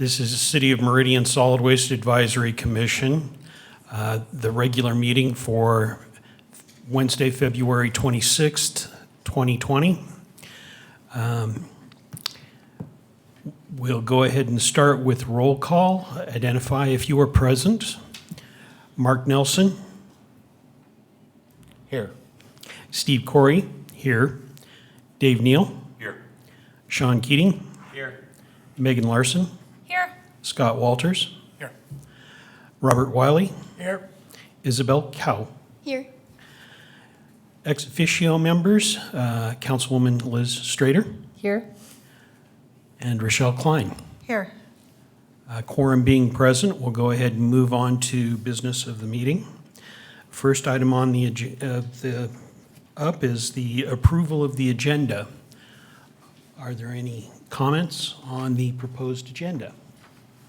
This is the City of Meridian Solid Waste Advisory Commission, the regular meeting for Wednesday, February 26th, 2020. We'll go ahead and start with roll call. Identify if you are present. Mark Nelson. Here. Steve Corey. Here. Dave Neal. Here. Sean Keating. Here. Megan Larson. Here. Scott Walters. Here. Robert Wiley. Here. Isabel Cow. Here. Ex officio members, Councilwoman Liz Strader Here. and Rochelle Klein. Here. Quorum being present, we'll go ahead and move on to business of the meeting. First item on the up is the approval of the agenda. Are there any comments on the proposed agenda?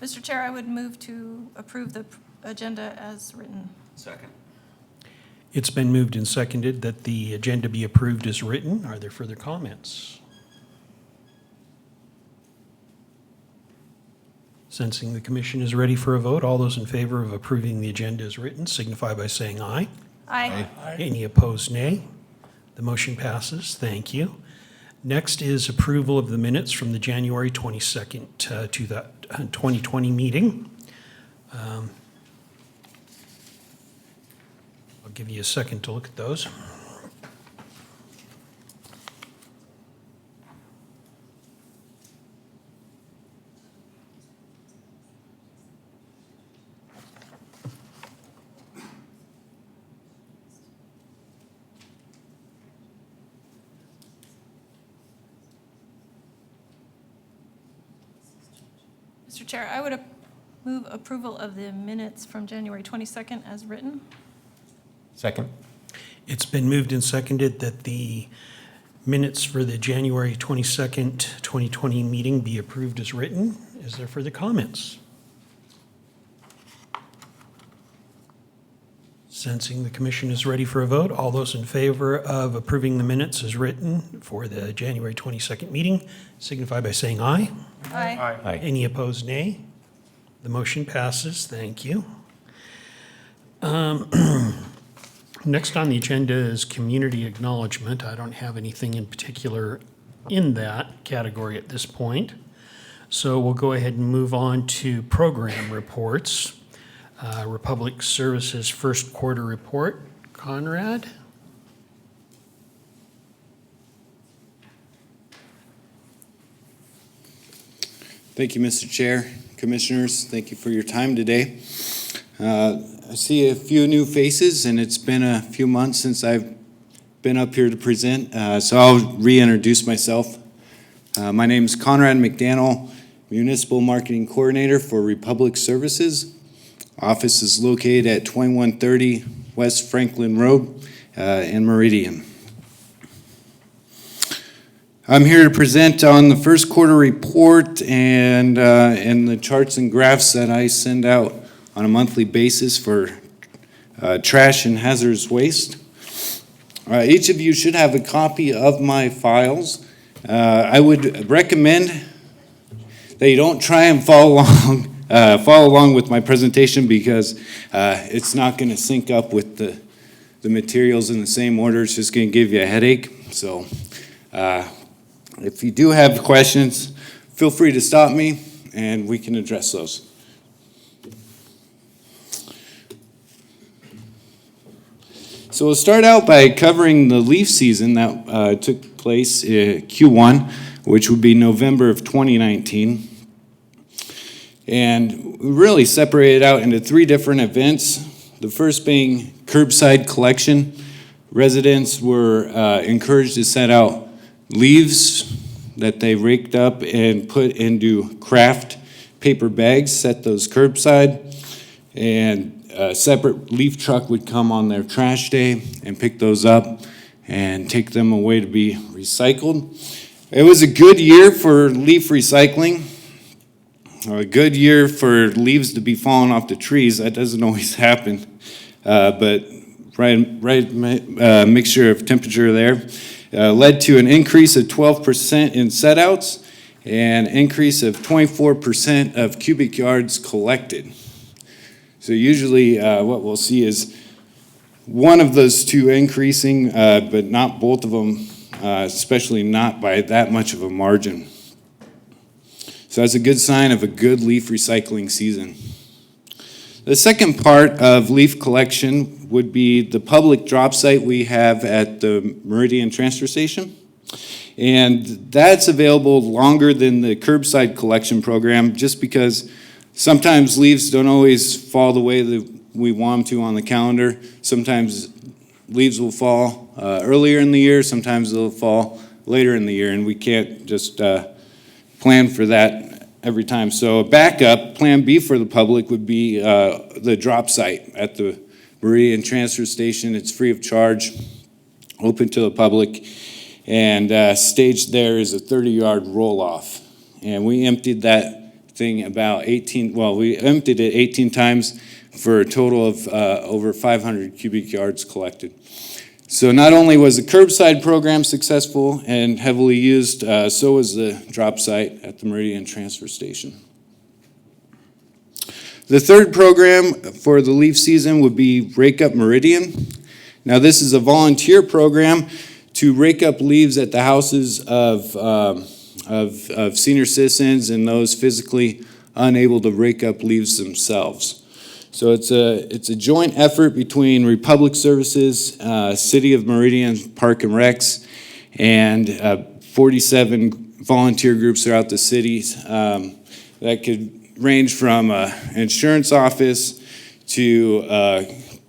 Mr. Chair, I would move to approve the agenda as written. Second. It's been moved and seconded that the agenda be approved as written. Are there further comments? Sensing the commission is ready for a vote, all those in favor of approving the agenda as written signify by saying aye. Aye. Any opposed, nay. The motion passes. Thank you. Next is approval of the minutes from the January 22nd, 2020 meeting. I'll give you a second to look at those. Mr. Chair, I would move approval of the minutes from January 22nd as written. Second. It's been moved and seconded that the minutes for the January 22nd, 2020 meeting be approved as written. Is there further comments? Sensing the commission is ready for a vote, all those in favor of approving the minutes as written for the January 22nd meeting signify by saying aye. Aye. Aye. Any opposed, nay? The motion passes. Thank you. Next on the agenda is community acknowledgement. I don't have anything in particular in that category at this point. So we'll go ahead and move on to program reports. Republic Services first quarter report. Conrad? Thank you, Mr. Chair. Commissioners, thank you for your time today. I see a few new faces, and it's been a few months since I've been up here to present, so I'll reintroduce myself. My name is Conrad McDaniel, Municipal Marketing Coordinator for Republic Services. Office is located at 2130 West Franklin Road in Meridian. I'm here to present on the first quarter report and the charts and graphs that I send out on a monthly basis for trash and hazardous waste. Each of you should have a copy of my files. I would recommend that you don't try and follow along with my presentation because it's not going to sync up with the materials in the same order. It's just going to give you a headache. So if you do have questions, feel free to stop me and we can address those. So we'll start out by covering the leaf season that took place in Q1, which would be November of 2019. And we really separated out into three different events. The first being curbside collection. Residents were encouraged to set out leaves that they raked up and put into craft paper bags, set those curbside, and a separate leaf truck would come on their trash day and pick those up and take them away to be recycled. It was a good year for leaf recycling, a good year for leaves to be falling off the trees. That doesn't always happen, but right mixture of temperature there led to an increase of 12% in setouts and increase of 24% of cubic yards collected. So usually what we'll see is one of those two increasing, but not both of them, especially not by that much of a margin. So that's a good sign of a good leaf recycling season. The second part of leaf collection would be the public drop site we have at the Meridian transfer station. And that's available longer than the curbside collection program just because sometimes leaves don't always fall the way that we want them to on the calendar. Sometimes leaves will fall earlier in the year, sometimes they'll fall later in the year, and we can't just plan for that every time. So a backup, plan B for the public would be the drop site at the Meridian transfer station. It's free of charge, open to the public, and staged there is a 30-yard roll-off. And we emptied that thing about we emptied it 18 times for a total of over 500 cubic yards collected. So not only was the curbside program successful and heavily used, so was the drop site at the Meridian transfer station. The third program for the leaf season would be Rake Up Meridian. Now this is a volunteer program to rake up leaves at the houses of senior citizens and those physically unable to rake up leaves themselves. So it's a joint effort between Republic Services, City of Meridian Park and Recs, and 47 volunteer groups throughout the cities that could range from insurance office to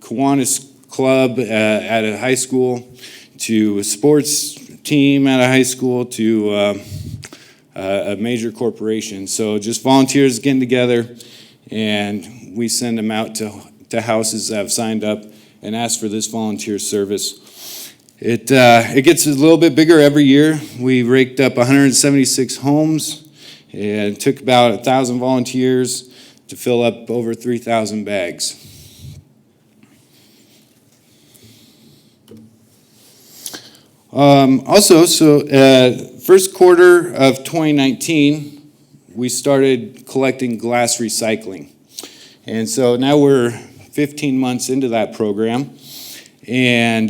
Kiwanis Club at a high school to a sports team at a high school to a major corporation. So just volunteers getting together, and we send them out to houses that have signed up and asked for this volunteer service. It gets a little bit bigger every year. We raked up 176 homes, and it took about 1,000 volunteers to fill up over 3,000 bags. First quarter of 2019, we started collecting glass recycling. And so now we're 15 months into that program. And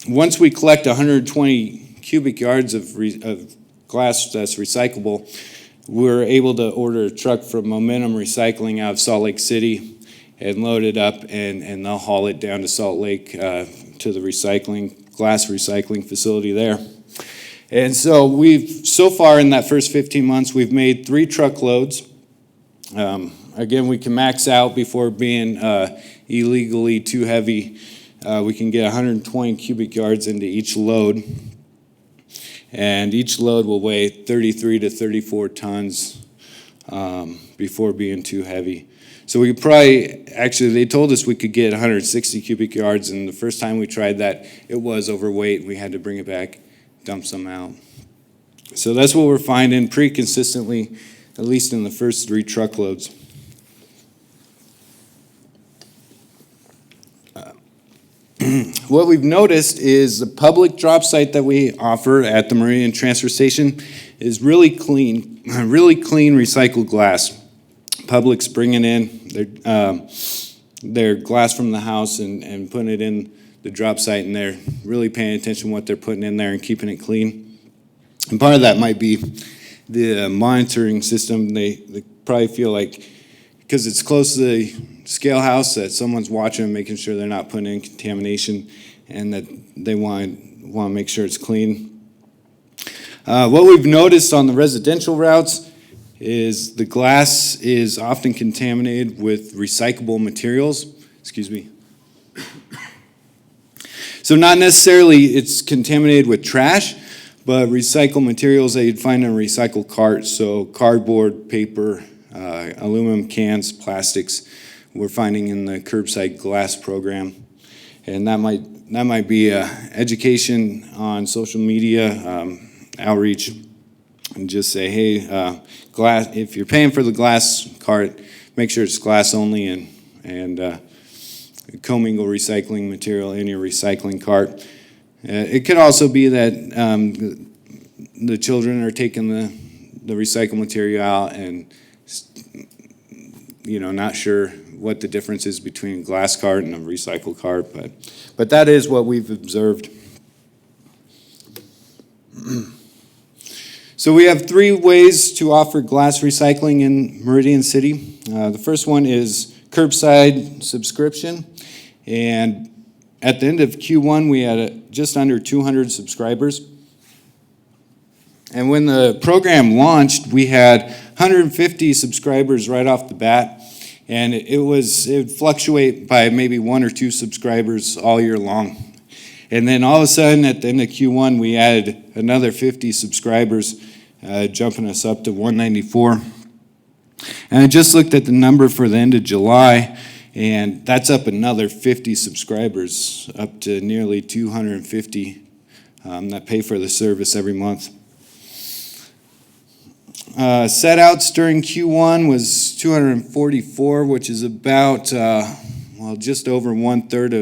once we collect 120 cubic yards of glass that's recyclable, we're able to order a truck from Momentum Recycling out of Salt Lake City and load it up, and they'll haul it down to Salt Lake to the glass recycling facility there. And so so far in that first 15 months, we've made 3 truckloads. Again, we can max out before being illegally too heavy. We can get 120 cubic yards into each load. And each load will weigh 33 to 34 tons before being too heavy. So we could probably, actually, they told us we could get 160 cubic yards, and the first time we tried that, it was overweight. We had to bring it back, dump some out. So that's what we're finding pretty consistently, at least in the first 3 truckloads. What we've noticed is the public drop site that we offer at the Meridian transfer station is really clean recycled glass. Public's bringing in their glass from the house and putting it in the drop site, and they're really paying attention to what they're putting in there and keeping it clean. And part of that might be the monitoring system. They probably feel like, because it's close to the scale house, that someone's watching and making sure they're not putting in contamination, and that they want to make sure it's clean. What we've noticed on the residential routes is the glass is often contaminated with recyclable materials. Excuse me. So not necessarily it's contaminated with trash, but recycled materials that you'd find in a recycled cart. So cardboard, paper, aluminum cans, plastics, we're finding in the curbside glass program. And that might be education on social media, outreach, and just say, hey, glass. If you're paying for the glass cart, make sure it's glass only, and commingle recycling material in your recycling cart. It could also be that the children are taking the recycled material out and, not sure what the difference is between a glass cart and a recycled cart, but that is what we've observed. So we have 3 ways to offer glass recycling in Meridian City. The first one is curbside subscription, and at the end of Q1, we had just under 200 subscribers. And when the program launched, we had 150 subscribers right off the bat, and it would fluctuate by maybe 1 or 2 subscribers all year long. And then all of a sudden, at the end of Q1, we added another 50 subscribers, jumping us up to 194. And I just looked at the number for the end of July, and that's up another 50 subscribers, up to nearly 250 that pay for the service every month. Set outs during Q1 was 244, which is about, just over 1/3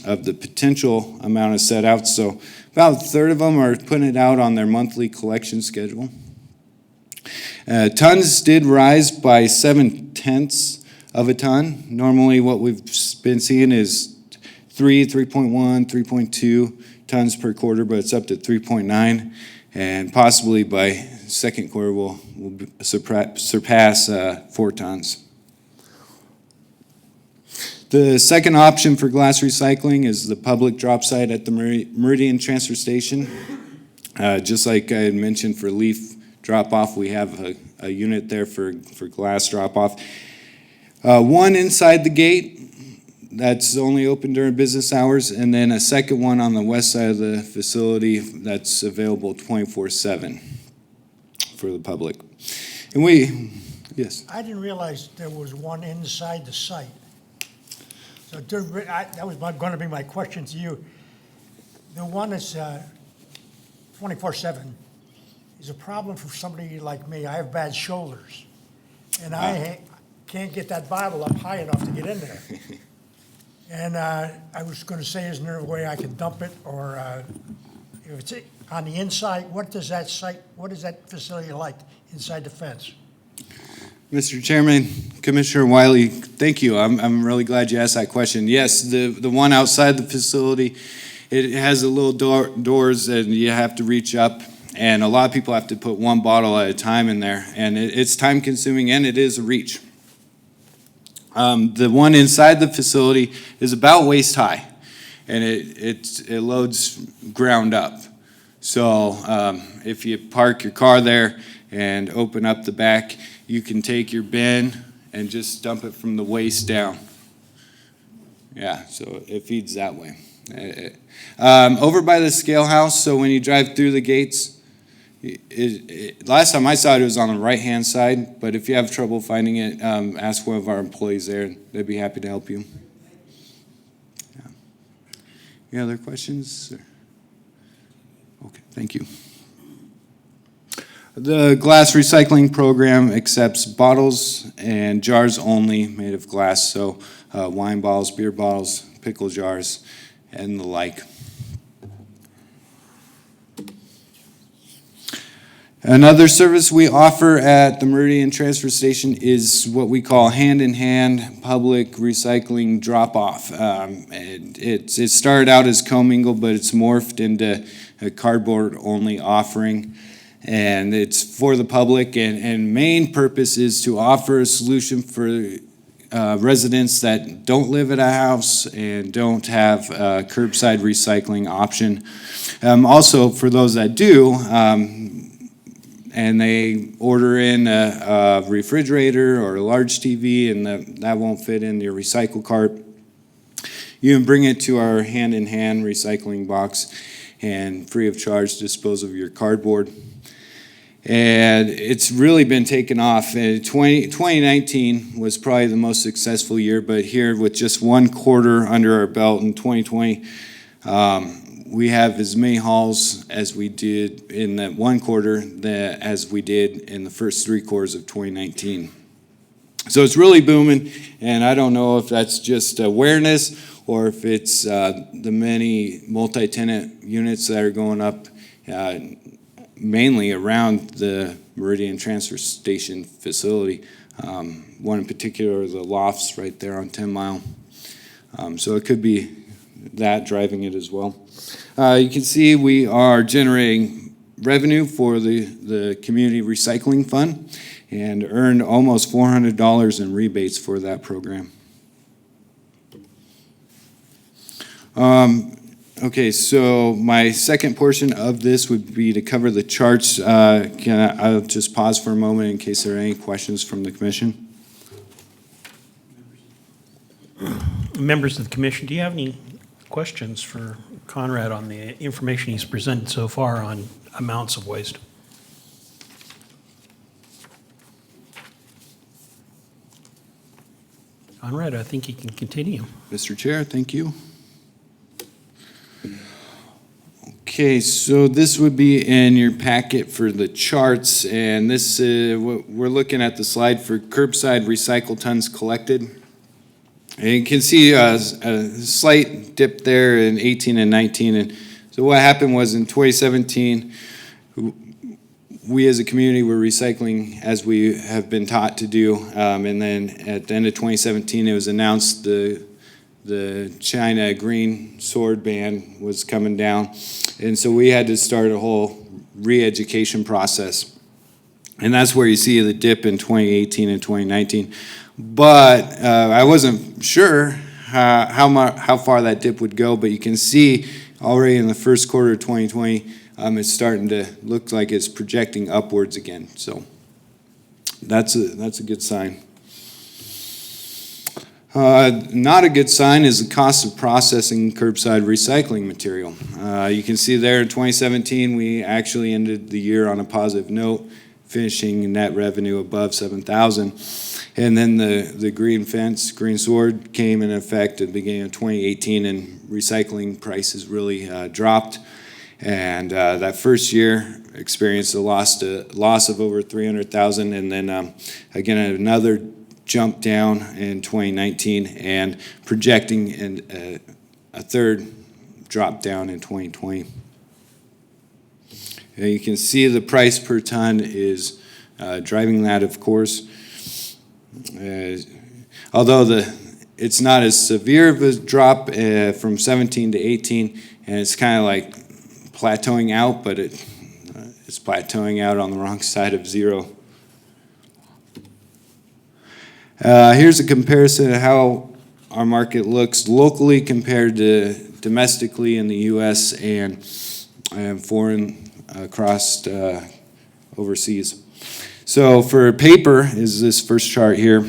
of the potential amount of set outs. So about 1/3 of them are putting it out on their monthly collection schedule. Tons did rise by 0.7 of a ton. Normally what we've been seeing is 3.1, 3.2 tons per quarter, but it's up to 3.9. And possibly by second quarter, we'll surpass 4 tons. The second option for glass recycling is the public drop site at the Meridian transfer station. Just like I had mentioned for leaf drop-off, we have a unit there for glass drop-off. One inside the gate, that's only open during business hours, and then a second one on the west side of the facility that's available 24/7 for the public. And yes? I didn't realize there was one inside the site. So that was going to be my question to you. The one that's 24/7 is a problem for somebody like me. I have bad shoulders, and I can't get that bottle up high enough to get in there. And I was going to say, isn't there a way I can dump it, or if it's on the inside, what is that facility like inside the fence? Mr. Chairman, Commissioner Wiley, thank you. I'm really glad you asked that question. Yes, the one outside the facility, it has a little doors, and you have to reach up, and a lot of people have to put one bottle at a time in there, and it's time consuming, and it is a reach. The one inside the facility is about waist high, and it loads ground up. So if you park your car there and open up the back, you can take your bin and just dump it from the waist down. Yeah, so it feeds that way. Over by the scale house, so when you drive through the gates, last time I saw it, it was on the right-hand side, but if you have trouble finding it, ask one of our employees there. They'd be happy to help you. Yeah. Any other questions? Okay, thank you. The glass recycling program accepts bottles and jars only made of glass, so wine bottles, beer bottles, pickle jars, and the like. Another service we offer at the Meridian transfer station is what we call hand-in-hand public recycling drop-off. It started out as commingle, but it's morphed into a cardboard-only offering. And it's for the public, and main purpose is to offer a solution for residents that don't live at a house and don't have a curbside recycling option. Also, for those that do, and they order in a refrigerator or a large TV, and that won't fit in your recycle cart, you can bring it to our hand-in-hand recycling box and free of charge dispose of your cardboard. And it's really been taken off. 2019 was probably the most successful year, but here with just 1 quarter under our belt in 2020, we have as many hauls as we did in that 1 quarter as we did in the first 3 quarters of 2019. So it's really booming, and I don't know if that's just awareness or if it's the many multi-tenant units that are going up mainly around the Meridian transfer station facility. One in particular, the lofts right there on 10 Mile. So it could be that driving it as well. You can see we are generating revenue for the Community Recycling Fund and earned almost $400 in rebates for that program. Okay, so my second portion of this would be to cover the charts. I'll just pause for a moment in case there are any questions from the commission. Members of the commission, do you have any questions for Conrad on the information he's presented so far on amounts of waste? Conrad, I think you can continue. Mr. Chair, thank you. Okay, so this would be in your packet for the charts, and this, we're looking at the slide for curbside recycle tons collected. And you can see a slight dip there in 18 and 19. And so what happened was in 2017, we as a community were recycling as we have been taught to do. And then at the end of 2017, it was announced the China green sword ban was coming down. And so we had to start a whole re-education process. And that's where you see the dip in 2018 and 2019. But I wasn't sure how far that dip would go, but you can see already in the first quarter of 2020, it's starting to look like it's projecting upwards again. So that's a good sign. Not a good sign is the cost of processing curbside recycling material. You can see there in 2017, we actually ended the year on a positive note, finishing net revenue above $7,000. And then the green sword came in effect at the beginning of 2018, and recycling prices really dropped. And that first year experienced a loss of over $300,000, and then again another jump down in 2019, and projecting a third drop down in 2020. And you can see the price per ton is driving that, of course. Although it's not as severe of a drop from 17 to 18, and it's kind of like plateauing out, but it's plateauing out on the wrong side of zero. Here's a comparison of how our market looks locally compared to domestically in the U.S. and foreign across overseas. So for paper is this first chart here.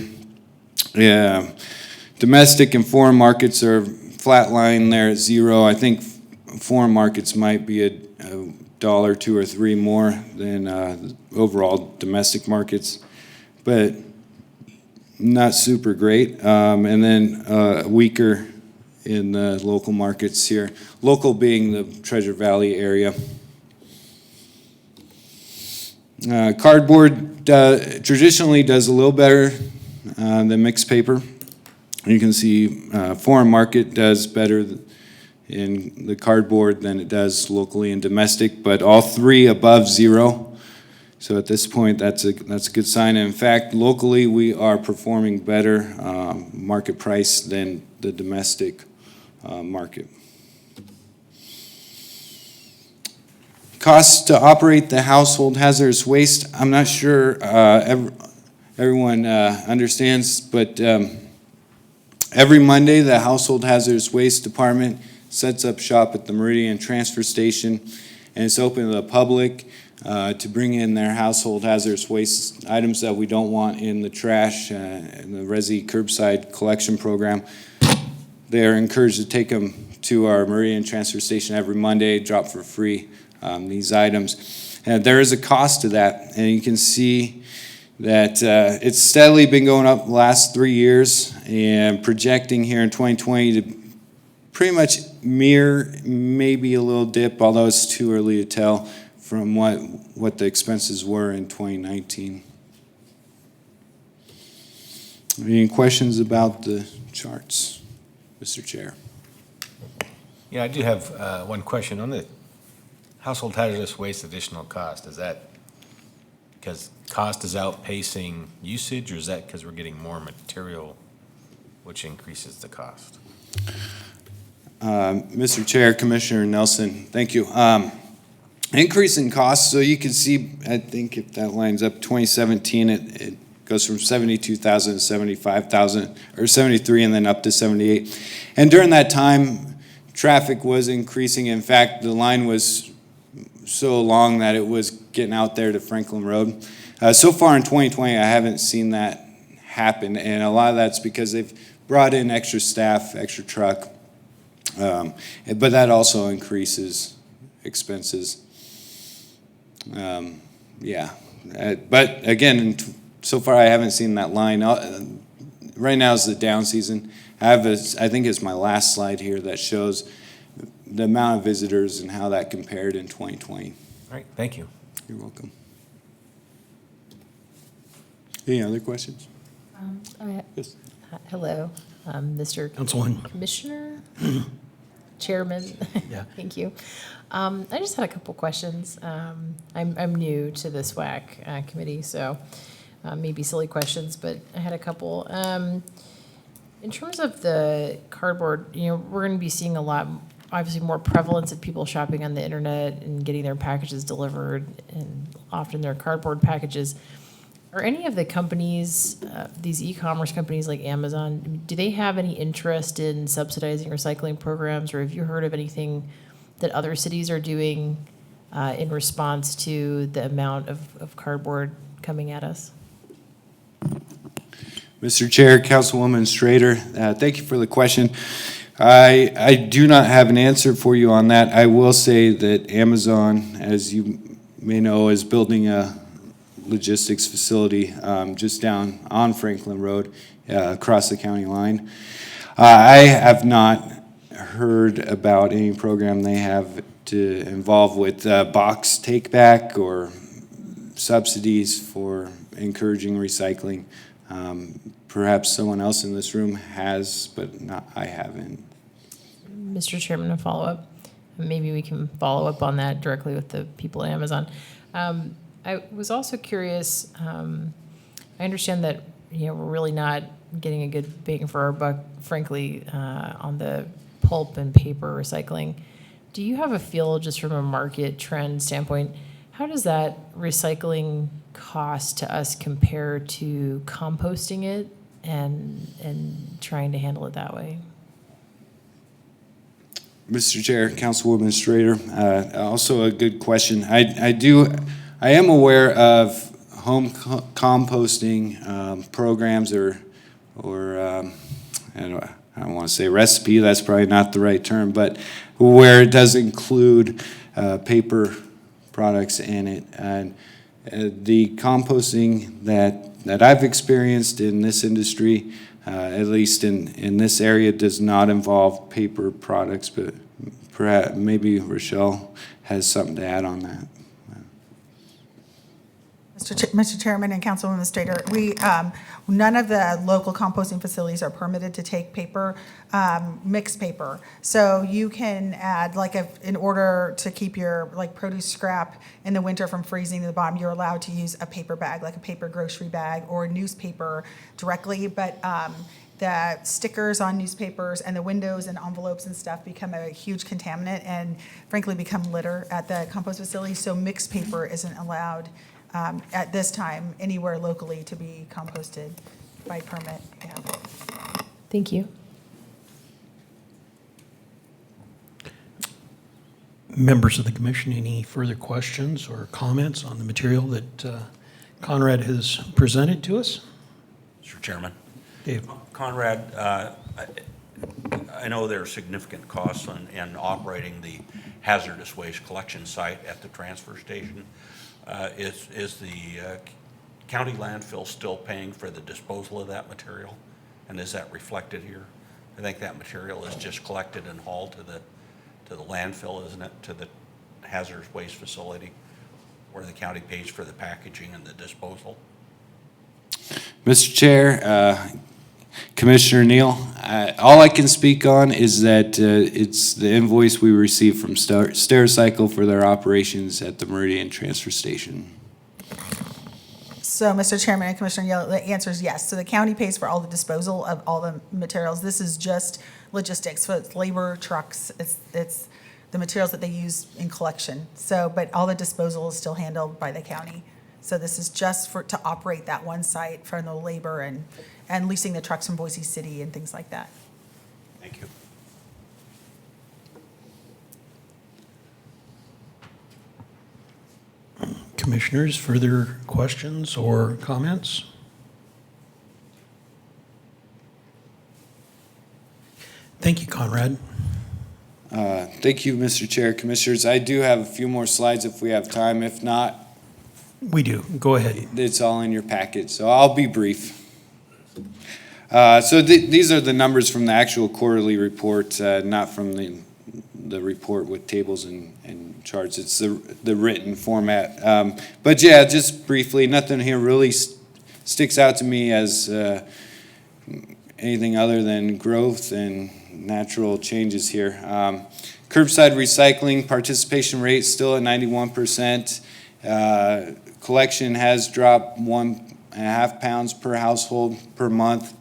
Domestic and foreign markets are flatline there at zero. I think foreign markets might be a $1, $2, or $3 more than overall domestic markets, but not super great. And then weaker in the local markets here. Local being the Treasure Valley area. Cardboard traditionally does a little better than mixed paper. You can see foreign market does better in the cardboard than it does locally and domestic, but all three above zero. So at this point, that's a good sign. And in fact, locally, we are performing better market price than the domestic market. Costs to operate the household hazardous waste. I'm not sure everyone understands, but every Monday, the household hazardous waste department sets up shop at the Meridian transfer station, and it's open to the public to bring in their household hazardous waste items that we don't want in the trash in the Resi curbside collection program. They are encouraged to take them to our Meridian transfer station every Monday, drop for free these items. And there is a cost to that, and you can see that it's steadily been going up the last 3 years, and projecting here in 2020 to pretty much mirror maybe a little dip, although it's too early to tell from what the expenses were in 2019. Any questions about the charts, Mr. Chair? Yeah, I do have one question on the household hazardous waste additional cost, is that because cost is outpacing usage, or is that because we're getting more material, which increases the cost? Mr. Chair, Commissioner Nelson, thank you. Increase in costs, so you can see, I think if that lines up, 2017, it goes from 72,000 to 75,000, or 73, and then up to 78. And during that time, traffic was increasing. In fact, the line was so long that it was getting out there to Franklin Road. So far in 2020, I haven't seen that happen, and a lot of that's because they've brought in extra staff, extra truck, but that also increases expenses. But again, so far I haven't seen that line. Right now is the down season. I think it's my last slide here that shows the amount of visitors and how that compared in 2020. All right, thank you. You're welcome. Any other questions? Yes. Hello, Mr. Councilwoman. Commissioner, Chairman. Yeah. Thank you. I just had a couple questions. I'm new to this WAC committee, so maybe silly questions, but I had a couple. In terms of the cardboard, we're going to be seeing a lot, obviously more prevalence of people shopping on the internet and getting their packages delivered, and often they're cardboard packages. Are any of the companies, these e-commerce companies like Amazon, do they have any interest in subsidizing recycling programs, or have you heard of anything that other cities are doing in response to the amount of cardboard coming at us? Mr. Chair, Councilwoman Strader, thank you for the question. I do not have an answer for you on that. I will say that Amazon, as you may know, is building a logistics facility just down on Franklin Road across the county line. I have not heard about any program they have to involve with box take back or subsidies for encouraging recycling. Perhaps someone else in this room has, but I haven't. Mr. Chairman, a follow-up. Maybe we can follow up on that directly with the people at Amazon. I was also curious, I understand that, we're really not getting a good bang for our buck, frankly, on the pulp and paper recycling. Do you have a feel, just from a market trend standpoint, how does that recycling cost to us compare to composting it and trying to handle it that way? Mr. Chair, Councilwoman Strader, also a good question. I am aware of home composting programs or I don't want to say recipe, that's probably not the right term, but where it does include paper products in it. And the composting that I've experienced in this industry, at least in this area, does not involve paper products, but perhaps maybe Rochelle has something to add on that. Mr. Chairman and Councilwoman Strader, none of the local composting facilities are permitted to take paper, mixed paper. So you can add, in order to keep your produce scrap in the winter from freezing to the bottom, you're allowed to use a paper bag, like a paper grocery bag or newspaper directly. But the stickers on newspapers and the windows and envelopes and stuff become a huge contaminant and frankly become litter at the compost facility. So mixed paper isn't allowed at this time anywhere locally to be composted by permit. Yeah. Thank you. Members of the commission, any further questions or comments on the material that Conrad has presented to us? Mr. Chairman. Dave. Conrad, I know there are significant costs in operating the hazardous waste collection site at the transfer station. Is the county landfill still paying for the disposal of that material? And is that reflected here? I think that material is just collected and hauled to the landfill, isn't it? To the hazardous waste facility where the county pays for the packaging and the disposal? Mr. Chair, Commissioner Neal, All I can speak on is that it's the invoice we received from Stericycle for their operations at the Meridian transfer station. So, Mr. Chairman and Commissioner Yell, the answer is yes. So the county pays for all the disposal of all the materials. This is just logistics, so it's labor, trucks, it's the materials that they use in collection. So, but all the disposal is still handled by the county. So this is just to operate that one site for the labor and leasing the trucks from Boise City and things like that. Thank you. Commissioners, further questions or comments? Thank you, Conrad. Thank you, Mr. Chair, Commissioners. I do have a few more slides if we have time. If not, We do. Go ahead. it's all in your packet, so I'll be brief. So these are the numbers from the actual quarterly report, not from the report with tables and charts. It's the written format. But yeah, just briefly, nothing here really sticks out to me as anything other than growth and natural changes here. Curbside recycling participation rate still at 91%. Collection has dropped 1.5 pounds per household per month.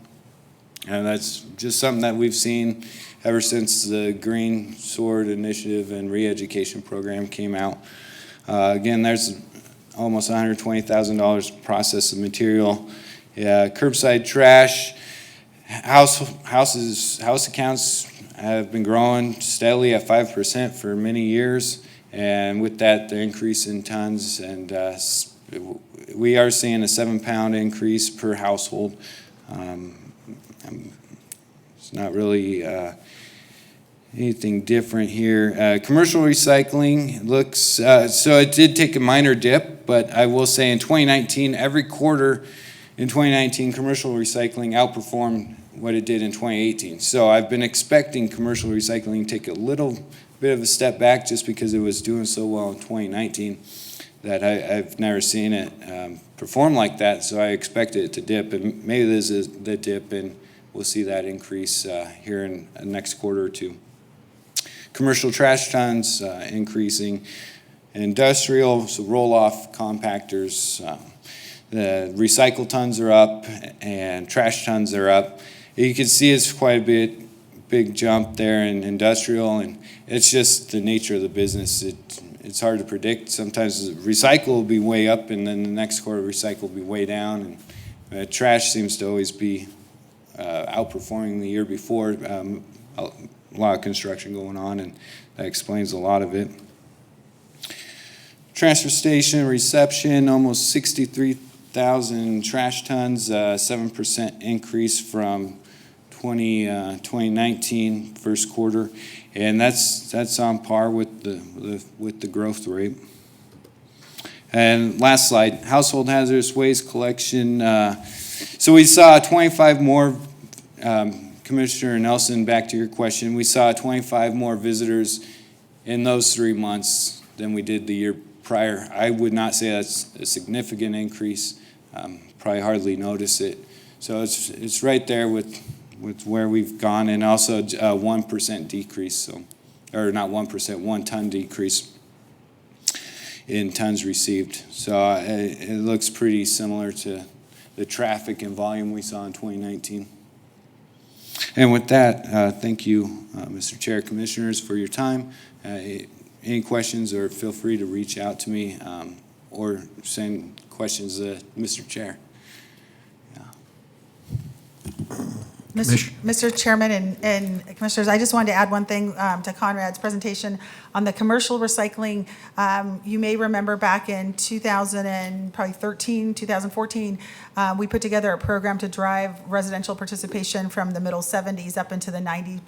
And that's just something that we've seen ever since the Green Sword Initiative and Re-Education Program came out. Again, there's almost $120,000 processed of material. Curbside trash, house accounts have been growing steadily at 5% for many years. And with that, the increase in tons, and we are seeing a 7-pound increase per household. It's not really anything different here. Commercial recycling looks, so it did take a minor dip, but I will say in 2019, every quarter in 2019, commercial recycling outperformed what it did in 2018. So I've been expecting commercial recycling to take a little bit of a step back just because it was doing so well in 2019 that I've never seen it perform like that. So I expected it to dip, and maybe this is the dip, and we'll see that increase here in the next quarter or two. Commercial trash tons increasing. Industrial, so roll-off compactors, the recycle tons are up and trash tons are up. You can see it's quite a big jump there in industrial, and it's just the nature of the business. It's hard to predict. Sometimes recycle will be way up, and then the next quarter recycle will be way down. And trash seems to always be outperforming the year before. A lot of construction going on, and that explains a lot of it. Transfer station reception, almost 63,000 trash tons, 7% increase from 2019 first quarter, and that's on par with the growth rate. And last slide, household hazardous waste collection. So we saw 25 more. Commissioner Nelson, back to your question, we saw 25 more visitors in those 3 months than we did the year prior. I would not say that's a significant increase. Probably hardly notice it. So it's right there with where we've gone, and also a 1% decrease, so, or not 1%, 1 ton decrease in tons received. So it looks pretty similar to the traffic and volume we saw in 2019. And with that, thank you, Mr. Chair, Commissioners, for your time. Any questions, or feel free to reach out to me or send questions to Mr. Chair. Mr. Chairman and Commissioners, I just wanted to add one thing to Conrad's presentation on the commercial recycling. You may remember back in 2013, 2014, we put together a program to drive residential participation from the middle 70s up into the 90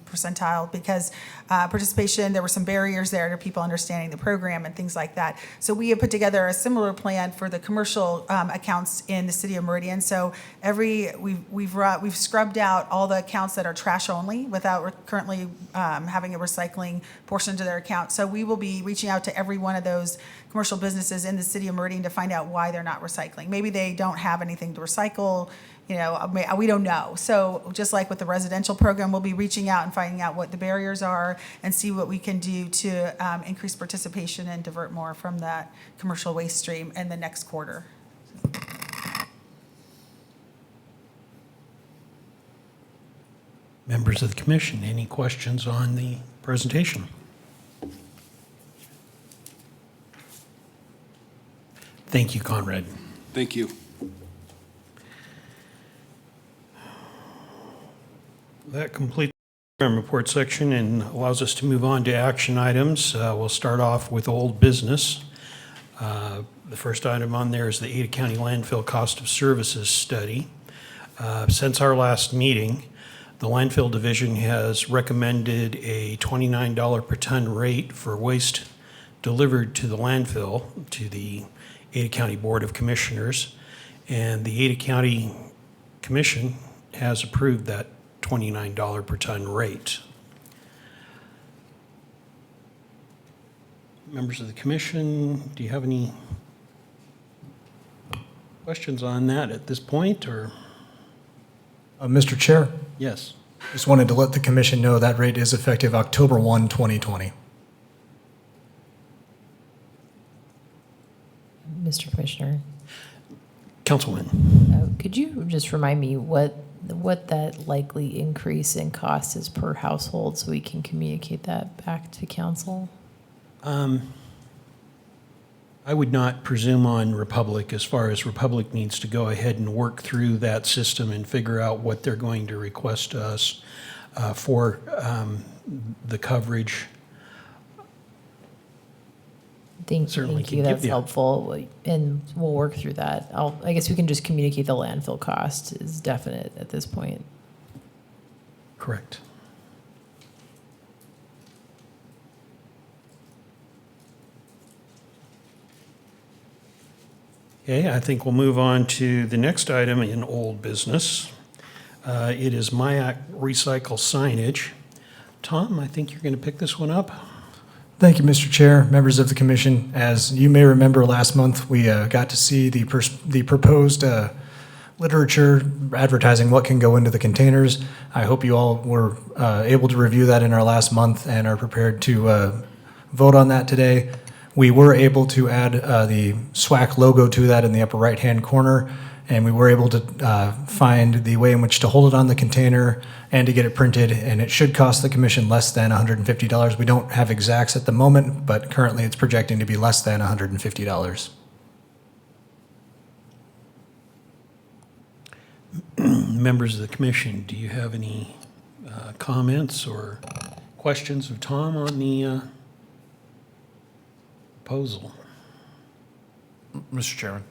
percentile, because participation, there were some barriers there to people understanding the program and things like that. So we have put together a similar plan for the commercial accounts in the city of Meridian. So we've scrubbed out all the accounts that are trash only without currently having a recycling portion into their account. So we will be reaching out to every one of those commercial businesses in the city of Meridian to find out why they're not recycling. Maybe they don't have anything to recycle, we don't know. So just like with the residential program, we'll be reaching out and finding out what the barriers are and see what we can do to increase participation and divert more from that commercial waste stream in the next quarter. Members of the commission, any questions on the presentation? Thank you, Conrad. Thank you. That completes the program report section and allows us to move on to action items. We'll start off with old business. The first item on there is the Ada County Landfill Cost of Services Study. Since our last meeting, the Landfill Division has recommended a $29 per ton rate for waste delivered to the landfill, to the Ada County Board of Commissioners, and the Ada County Commission has approved that $29 per ton rate. Members of the commission, do you have any questions on that at this point, or? Mr. Chair, Yes. just wanted to let the commission know that rate is effective October 1, 2020. Mr. Commissioner, Councilman. could you just remind me what that likely increase in cost is per household so we can communicate that back to council? I would not presume on Republic as far as Republic needs to go ahead and work through that system and figure out what they're going to request us for the coverage. Certainly Thank can you, give that's you- helpful, and we'll work through that. I guess we can just communicate the landfill cost is definite at this point. Correct. Okay, I think we'll move on to the next item in old business. It is MIAC recycle signage. Tom, I think you're going to pick this one up. Thank you, Mr. Chair, members of the commission. As you may remember, last month, we got to see the proposed literature advertising what can go into the containers. I hope you all were able to review that in our last month and are prepared to vote on that today. We were able to add the SWAC logo to that in the upper right-hand corner, and we were able to find the way in which to hold it on the container and to get it printed, and it should cost the commission less than $150. We don't have exacts at the moment, but currently it's projecting to be less than $150. Members of the commission, do you have any comments or questions of Tom on the proposal? Mr. Chairman,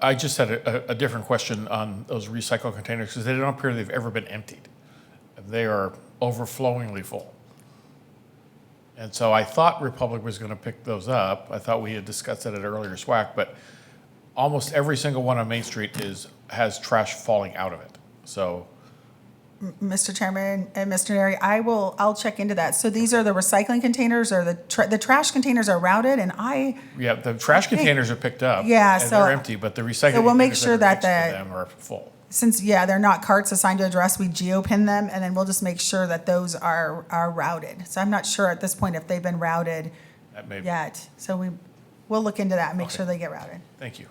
I just had a different question on those recycle containers because they don't appear they've ever been emptied. They are overflowingly full. And so I thought Republic was going to pick those up. I thought we had discussed that at earlier SWAC, but almost every single one on Main Street has trash falling out of it. So Mr. Chairman and Mr. Neri, I'll check into that. So these are the recycling containers, or the trash containers are routed, and yeah, the trash containers are picked up. Yeah, and so- they're empty, but the recycling so we'll make containers sure that are that next to them are full. since, they're not carts assigned to address, we geopin them, and then we'll just make sure that those are routed. So I'm not sure at this point if they've been routed That may be. yet. So we'll look into that and make Okay. sure they get routed. Thank you.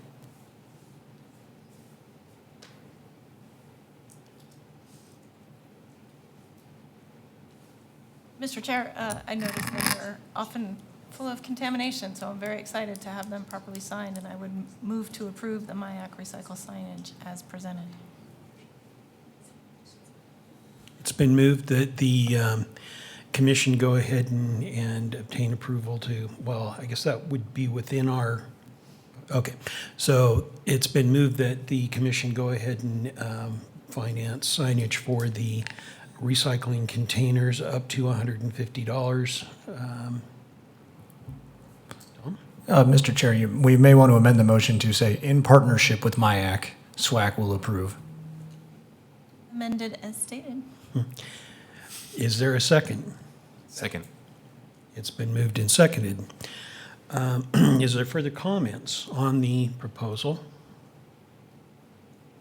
Mr. Chair, I noticed those are often full of contamination, so I'm very excited to have them properly signed, and I would move to approve the MIAC recycle signage as presented. It's been moved that the commission go ahead and obtain approval to, well, I guess that would be within our, okay. So it's been moved that the commission go ahead and finance signage for the recycling containers up to $150. Mr. Chair, we may want to amend the motion to say, in partnership with MIAC, SWAC will approve. Amended as stated. Is there a second? Second. It's been moved and seconded. Is there further comments on the proposal?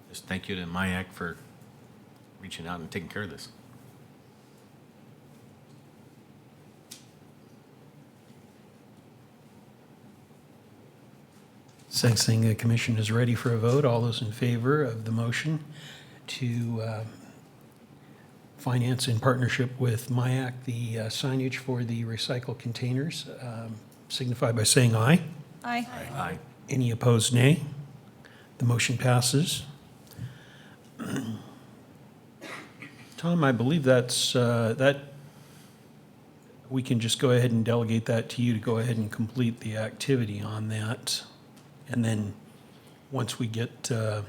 Just thank you to MIAC for reaching out and taking care of this. Sensing the commission is ready for a vote, all those in favor of the motion to finance in partnership with MIAC the signage for the recycle containers, signify by saying aye. Aye. Aye. Any opposed, nay? The motion passes. Tom, I believe that's, we can just go ahead and delegate that to you to go ahead and complete the activity on that. And then, once we get a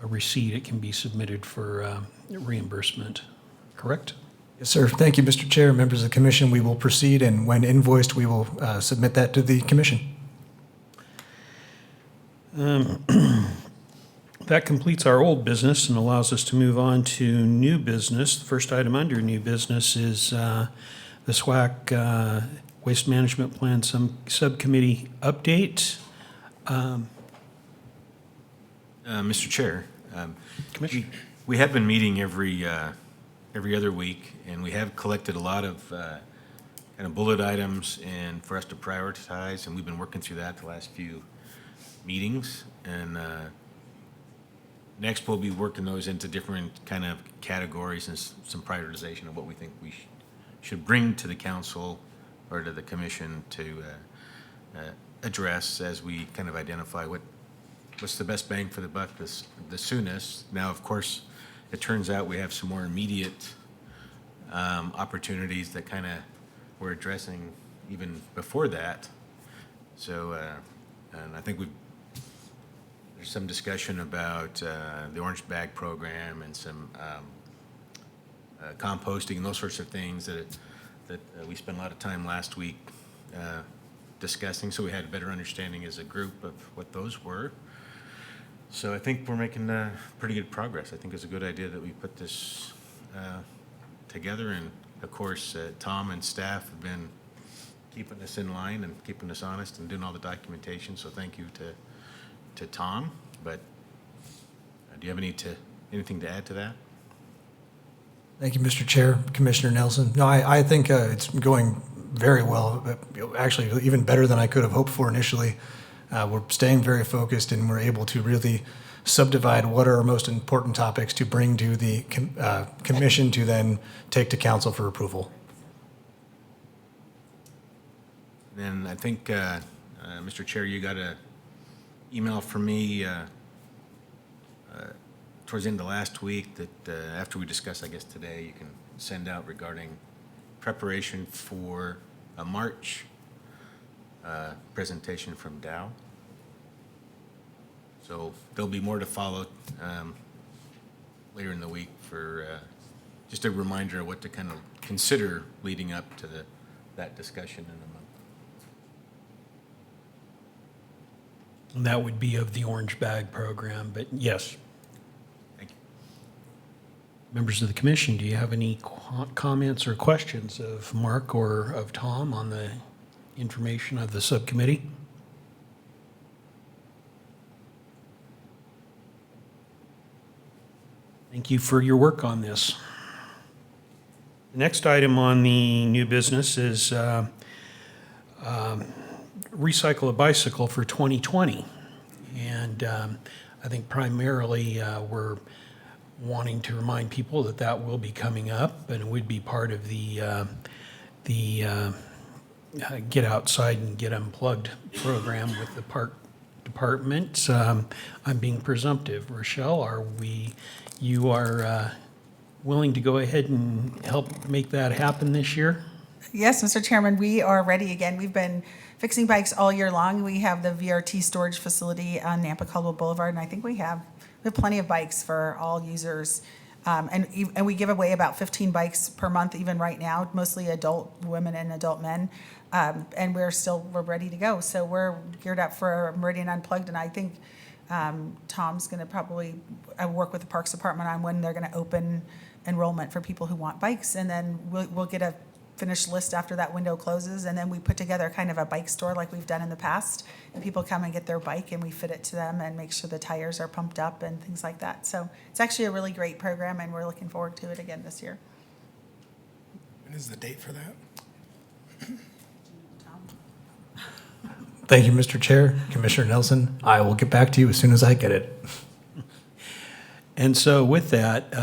receipt, it can be submitted for reimbursement, correct? Yes, sir. Thank you, Mr. Chair. Members of the commission, we will proceed, and when invoiced, we will submit that to the commission. That completes our old business and allows us to move on to new business. The first item under new business is the SWAC Waste Management Plan Subcommittee update. Mr. Chair, Commissioner. we have been meeting every other week, and we have collected a lot of kind of bullet items and for us to prioritize, and we've been working through that the last few meetings. And next, we'll be working those into different kind of categories and some prioritization of what we think we should bring to the council or to the commission to address as we kind of identify what's the best bang for the buck the soonest. Now, of course, it turns out we have some more immediate opportunities that kind of we're addressing even before that. So, and I think there's some discussion about the orange bag program and some composting and those sorts of things that we spent a lot of time last week discussing, so we had a better understanding as a group of what those were. So I think we're making pretty good progress. I think it's a good idea that we put this together, and of course, Tom and staff have been keeping us in line and keeping us honest and doing all the documentation, so thank you to Tom. But do you have anything to add to that? Thank you, Mr. Chair, Commissioner Nelson. No, I think it's going very well, actually even better than I could have hoped for initially. We're staying very focused, and we're able to really subdivide what are our most important topics to bring to the commission to then take to council for approval. Then I think, Mr. Chair, you got an email from me towards the end of last week that after we discuss, I guess today, you can send out regarding preparation for a March presentation from Dow. So there'll be more to follow later in the week for just a reminder of what to kind of consider leading up to that discussion in a month. And that would be of the orange bag program, but yes. Thank you. Members of the commission, do you have any comments or questions of Mark or of Tom on the information of the subcommittee? Thank you for your work on this. The next item on the new business is recycle a bicycle for 2020. And I think primarily we're wanting to remind people that that will be coming up, and it would be part of the Get Outside and Get Unplugged program with the park department. I'm being presumptive. Rochelle, you are willing to go ahead and help make that happen this year? Yes, Mr. Chairman, we are ready again. We've been fixing bikes all year long. We have the VRT storage facility on Nampa Caldwell Boulevard, and I think we have plenty of bikes for all users. And we give away about 15 bikes per month, even right now, mostly adult women and adult men. And we're ready to go. So we're geared up for Meridian Unplugged, and I think Tom's going to probably work with the Parks Department on when they're going to open enrollment for people who want bikes, and then we'll get a finished list after that window closes, and then we put together kind of a bike store like we've done in the past. And people come and get their bike, and we fit it to them and make sure the tires are pumped up and things like that. So it's actually a really great program, and we're looking forward to it again this year. When is the date for that? Thank you, Mr. Chair, Commissioner Nelson. I will get back to you as soon as I get it. And so with that,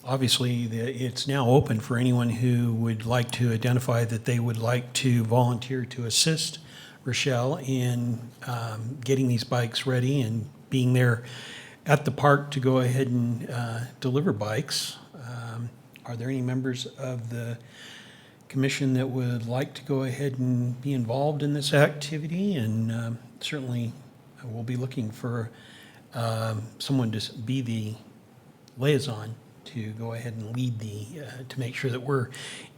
obviously, it's now open for anyone who would like to identify that they would like to volunteer to assist Rochelle in getting these bikes ready and being there at the park to go ahead and deliver bikes. Are there any members of the commission that would like to go ahead and be involved in this activity? And certainly, we'll be looking for someone to be the liaison to go ahead and lead to make sure that we're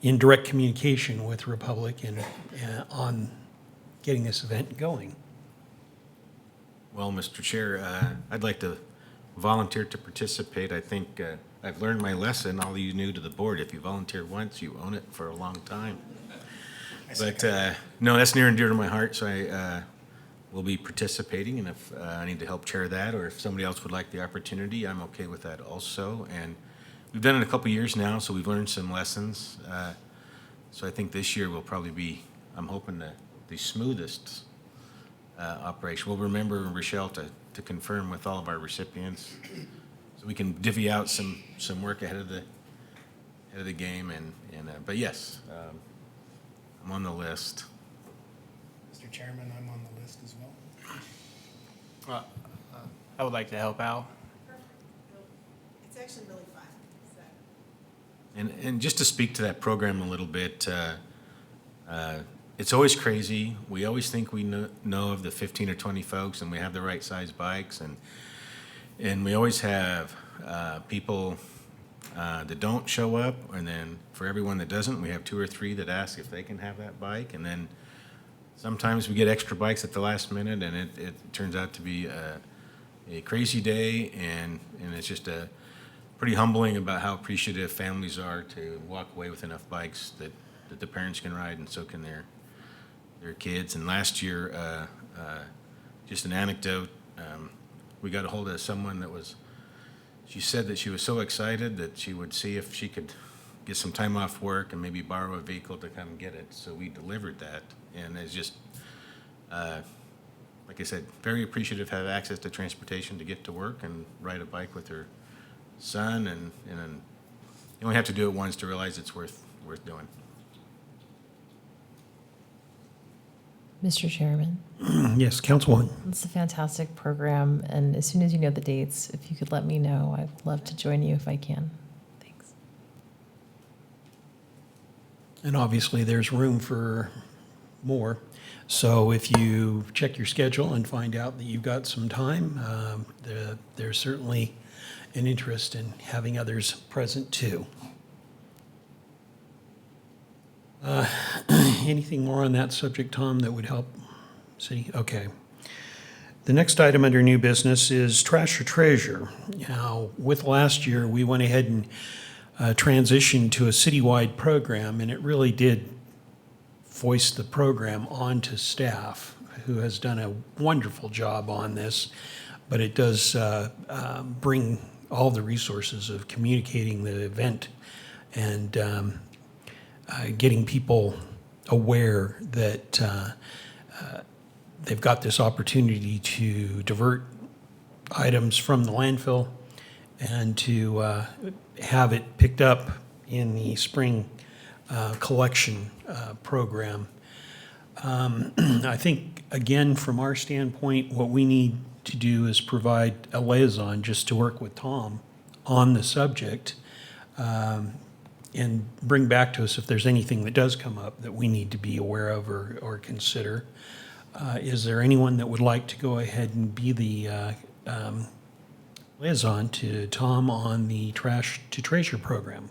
in direct communication with Republic and on getting this event going. Well, Mr. Chair, I'd like to volunteer to participate. I think I've learned my lesson, all you new to the board. If you volunteer once, you own it for a long time. But no, that's near and dear to my heart, so I will be participating, and if I need to help chair that, or if somebody else would like the opportunity, I'm okay with that also. And we've done it a couple years now, so we've learned some lessons. So I think this year will probably be, I'm hoping, the smoothest operation. We'll remember, Rochelle, to confirm with all of our recipients, so we can divvy out some work ahead of the game. But yes, I'm on the list. Mr. Chairman, I'm on the list as well. I would like to help out. It's actually really fun. And just to speak to that program a little bit, it's always crazy. We always think we know of the 15 or 20 folks, and we have the right size bikes, and we always have people that don't show up, and then for everyone that doesn't, we have 2 or 3 that ask if they can have that bike, and then sometimes we get extra bikes at the last minute, and it turns out to be a crazy day, and it's just pretty humbling about how appreciative families are to walk away with enough bikes that the parents can ride, and so can their kids. And last year, just an anecdote, we got a hold of someone she said that she was so excited that she would see if she could get some time off work and maybe borrow a vehicle to come get it. So we delivered that, and it's just, like I said, very appreciative to have access to transportation to get to work and ride a bike with her son, and you only have to do it once to realize it's worth doing. Mr. Chairman, Yes, Councilwoman. it's a fantastic program, and as soon as you know the dates, if you could let me know, I'd love to join you if I can. Thanks. And obviously, there's room for more. So if you check your schedule and find out that you've got some time, there's certainly an interest in having others present too. Anything more on that subject, Tom, that would help? See? Okay. The next item under new business is trash or treasure. Now, with last year, we went ahead and transitioned to a citywide program, and it really did voice the program onto staff, who has done a wonderful job on this, but it does bring all the resources of communicating the event and getting people aware that they've got this opportunity to divert items from the landfill and to have it picked up in the spring collection program. I think, again, from our standpoint, what we need to do is provide a liaison just to work with Tom on the subject and bring back to us if there's anything that does come up that we need to be aware of or consider. Is there anyone that would like to go ahead and be the liaison to Tom on the Trash to Treasure program?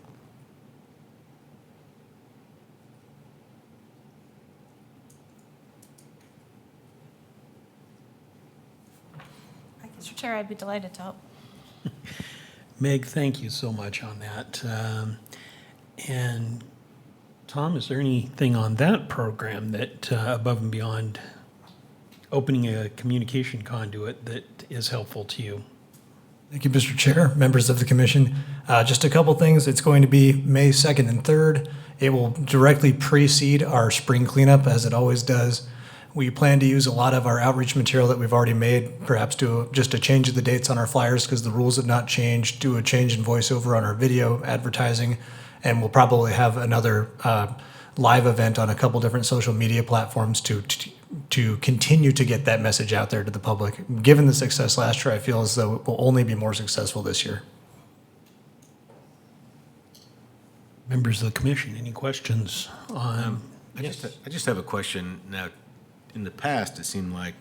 Mr. Chair, I'd be delighted to help. Meg, thank you so much on that. And Tom, is there anything on that program that, above and beyond opening a communication conduit, that is helpful to you? Thank you, Mr. Chair, members of the commission. Just a couple things. It's going to be May 2nd and 3rd. It will directly precede our spring cleanup, as it always does. We plan to use a lot of our outreach material that we've already made, perhaps do just a change of the dates on our flyers because the rules have not changed, do a change in voiceover on our video advertising, and we'll probably have another live event on a couple different social media platforms to continue to get that message out there to the public. Given the success last year, I feel as though it will only be more successful this year. Members of the commission, any questions on? I just have a question. Now, in the past, it seemed like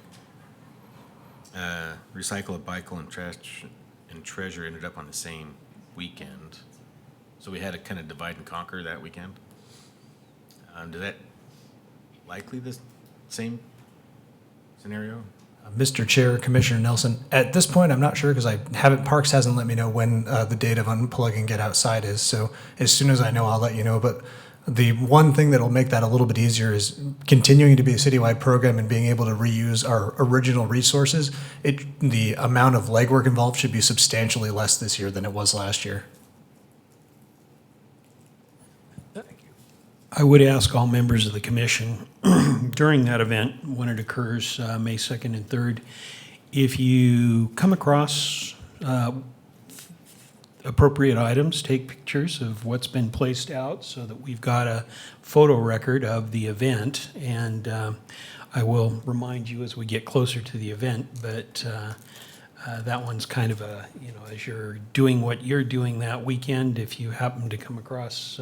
Recycle-A-Bicycle and Trash and Treasure ended up on the same weekend. So we had to kind of divide and conquer that weekend. Is that likely the same scenario? Mr. Chair, Commissioner Nelson, at this point, I'm not sure because Parks hasn't let me know when the date of unplug and get outside is. So as soon as I know, I'll let you know. But the one thing that'll make that a little bit easier is continuing to be a citywide program and being able to reuse our original resources. The amount of legwork involved should be substantially less this year than it was last year. I would ask all members of the commission during that event, when it occurs, May 2nd and 3rd, if you come across appropriate items, take pictures of what's been placed out so that we've got a photo record of the event. And I will remind you as we get closer to the event, but that one's kind of a, as you're doing what you're doing that weekend, if you happen to come across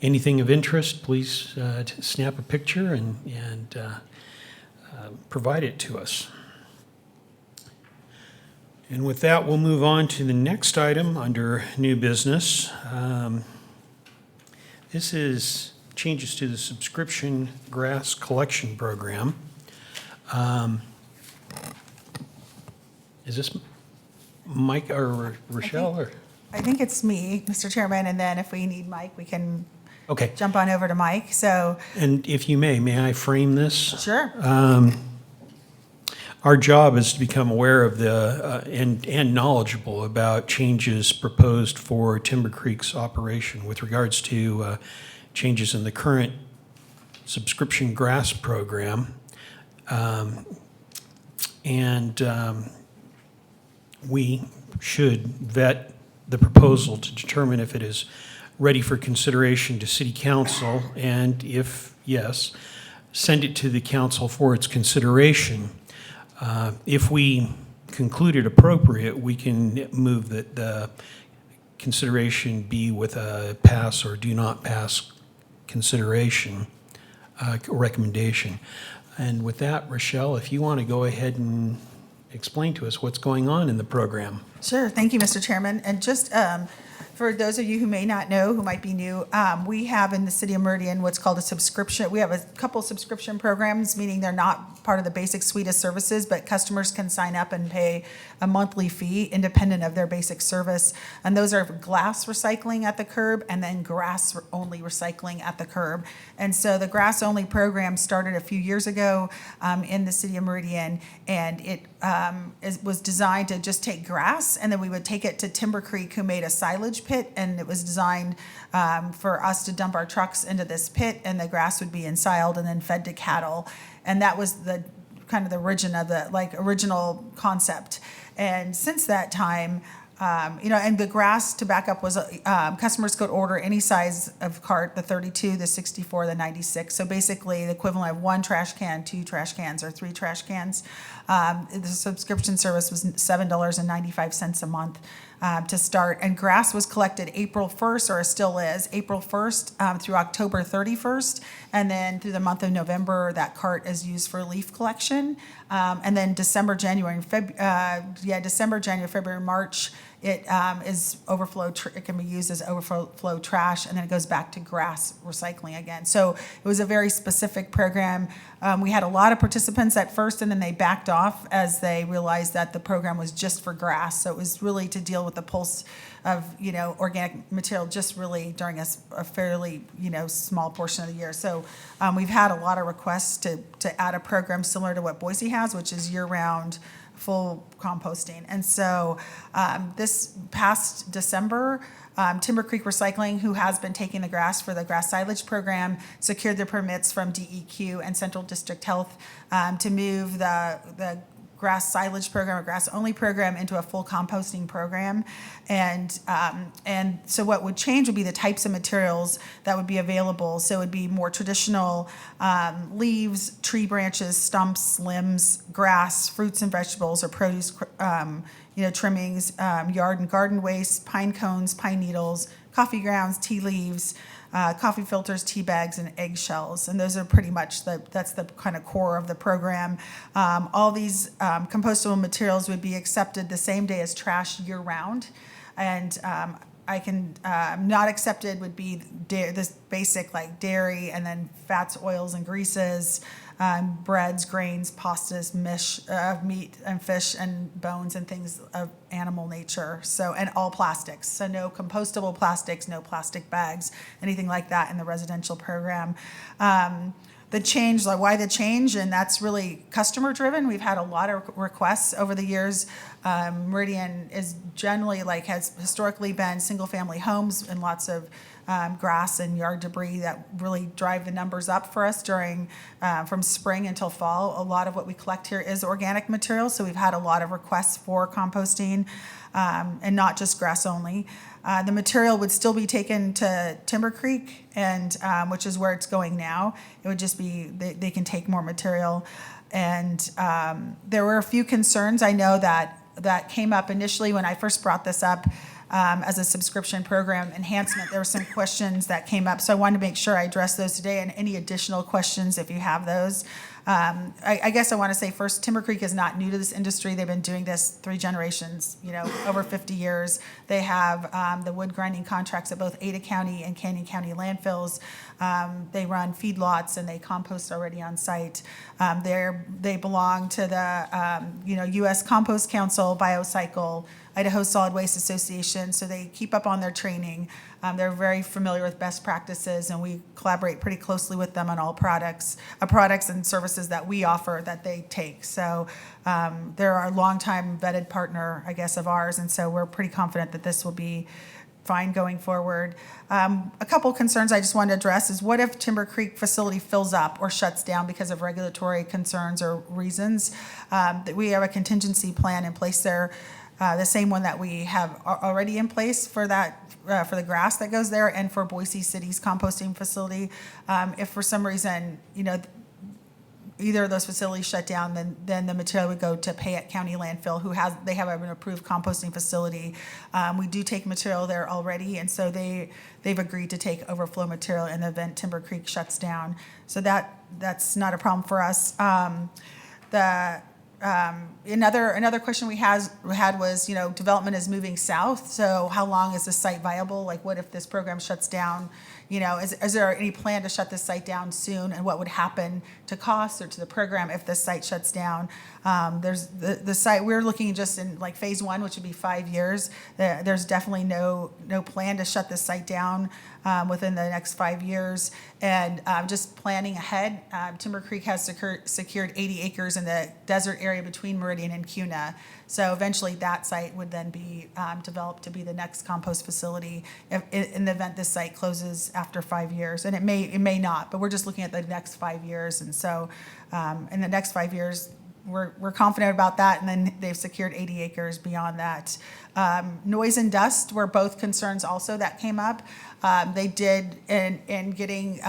anything of interest, please snap a picture and provide it to us. And with that, we'll move on to the next item under new business. This is changes to the subscription grass collection program. Is this Mike or Rochelle? Or? I think it's me, Mr. Chairman, and then if we need Mike, we can Okay. jump on over to Mike. So, And if you may I frame this? sure. Our job is to become aware of the, and knowledgeable about changes proposed for Timber Creek's operation with regards to changes in the current subscription grass program. We should vet the proposal to determine if it is ready for consideration to City Council, and if yes, send it to the council for its consideration. If we conclude it appropriate, we can move that the consideration be with a pass or do not pass consideration, recommendation. And with that, Rochelle, if you want to go ahead and explain to us what's going on in the program. Sure. Thank you, Mr. Chairman. And just for those of you who may not know, who might be new, we have in the city of Meridian what's called a subscription. We have a couple subscription programs, meaning they're not part of the basic suite of services, but customers can sign up and pay a monthly fee independent of their basic service. And those are glass recycling at the curb and then grass-only recycling at the curb. And so the grass-only program started a few years ago in the city of Meridian, and it was designed to just take grass, and then we would take it to Timber Creek, who made a silage pit, and it was designed for us to dump our trucks into this pit, and the grass would be ensiled and then fed to cattle. And that was the kind of the origin of the original concept. And since that time, and the grass, to back up, was customers could order any size of cart, the 32, the 64, the 96. So basically the equivalent of 1 trash can, 2 trash cans, or 3 trash cans. The subscription service was $7.95 a month to start. And grass was collected April 1st, or still is, April 1st through October 31st. And then through the month of November, that cart is used for leaf collection. And then December, January, February, March it is it can be used as overflow trash, and then it goes back to grass recycling again. So it was a very specific program. We had a lot of participants at first, and then they backed off as they realized that the program was just for grass. So it was really to deal with the pulse of, organic material just really during a fairly, small portion of the year. So we've had a lot of requests to add a program similar to what Boise has, which is year-round full composting. And so this past December, Timber Creek Recycling, who has been taking the grass for the grass silage program, secured the permits from DEQ and Central District Health to move the grass silage program or grass only program into a full composting program. And so what would change would be the types of materials that would be available. So it would be more traditional leaves, tree branches, stumps, limbs, grass, fruits and vegetables or produce, trimmings, yard and garden waste, pine cones, pine needles, coffee grounds, tea leaves, coffee filters, tea bags, and eggshells. And those are pretty much that's the kind of core of the program. All these compostable materials would be accepted the same day as trash year-round. And not accepted would be this basic like dairy and then fats, oils, and greases, breads, grains, pastas, meat and fish and bones and things of animal nature. So, and all plastics. So no compostable plastics, no plastic bags, anything like that in the residential program. The change, like why the change, and that's really customer driven. We've had a lot of requests over the years. Meridian is generally has historically been single family homes and lots of grass and yard debris that really drive the numbers up for us during from spring until fall. A lot of what we collect here is organic material, so we've had a lot of requests for composting and not just grass only. The material would still be taken to Timber Creek, and which is where it's going now. It would just be they can take more material, and there were a few concerns I know that came up initially when I first brought this up as a subscription program enhancement. There were some questions that came up, so I wanted to make sure I addressed those today, and any additional questions if you have those. I guess I want to say first, Timber Creek is not new to this industry. They've been doing this 3 generations, over 50 years. They have the wood grinding contracts at both Ada County and Canyon County landfills. They run feedlots and they compost already on site. They belong to the U.S. Compost Council, Biocycle, Idaho Solid Waste Association, so they keep up on their training. They're very familiar with best practices, and we collaborate pretty closely with them on all products and services that we offer that they take. So they're our longtime vetted partner, I guess, of ours, and so we're pretty confident that this will be fine going forward. A couple concerns I just wanted to address is what if Timber Creek facility fills up or shuts down because of regulatory concerns or reasons? That we have a contingency plan in place there. The same one that we have already in place for that, for the grass that goes there and for Boise City's composting facility. If for some reason, either of those facilities shut down, then the material would go to Payette County landfill, they have an approved composting facility. We do take material there already, and so they've agreed to take overflow material in the event Timber Creek shuts down. So that's not a problem for us. Another question we had was, development is moving south, so how long is this site viable? Like, what if this program shuts down? Is there any plan to shut this site down soon, and what would happen to costs or to the program if this site shuts down? There's the site, we're looking just in like phase 1, which would be 5 years. There's definitely no plan to shut this site down within the next 5 years. And just planning ahead, Timber Creek has secured 80 acres in the desert area between Meridian and Cuna. So eventually that site would then be developed to be the next compost facility in the event this site closes after 5 years. And it may not, but we're just looking at the next 5 years. And so in the next 5 years, we're confident about that, and then they've secured 80 acres beyond that. Noise and dust were both concerns also that came up. They did in getting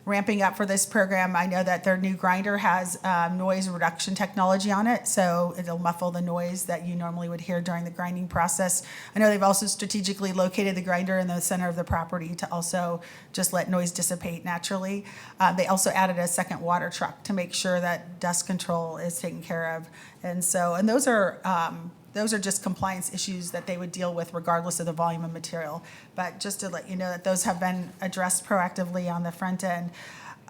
ramping up for this program. I know that their new grinder has noise reduction technology on it, so it'll muffle the noise that you normally would hear during the grinding process. I know they've also strategically located the grinder in the center of the property to also just let noise dissipate naturally. They also added a second water truck to make sure that dust control is taken care of. And those are those are just compliance issues that they would deal with regardless of the volume of material. But just to let you know that those have been addressed proactively on the front end.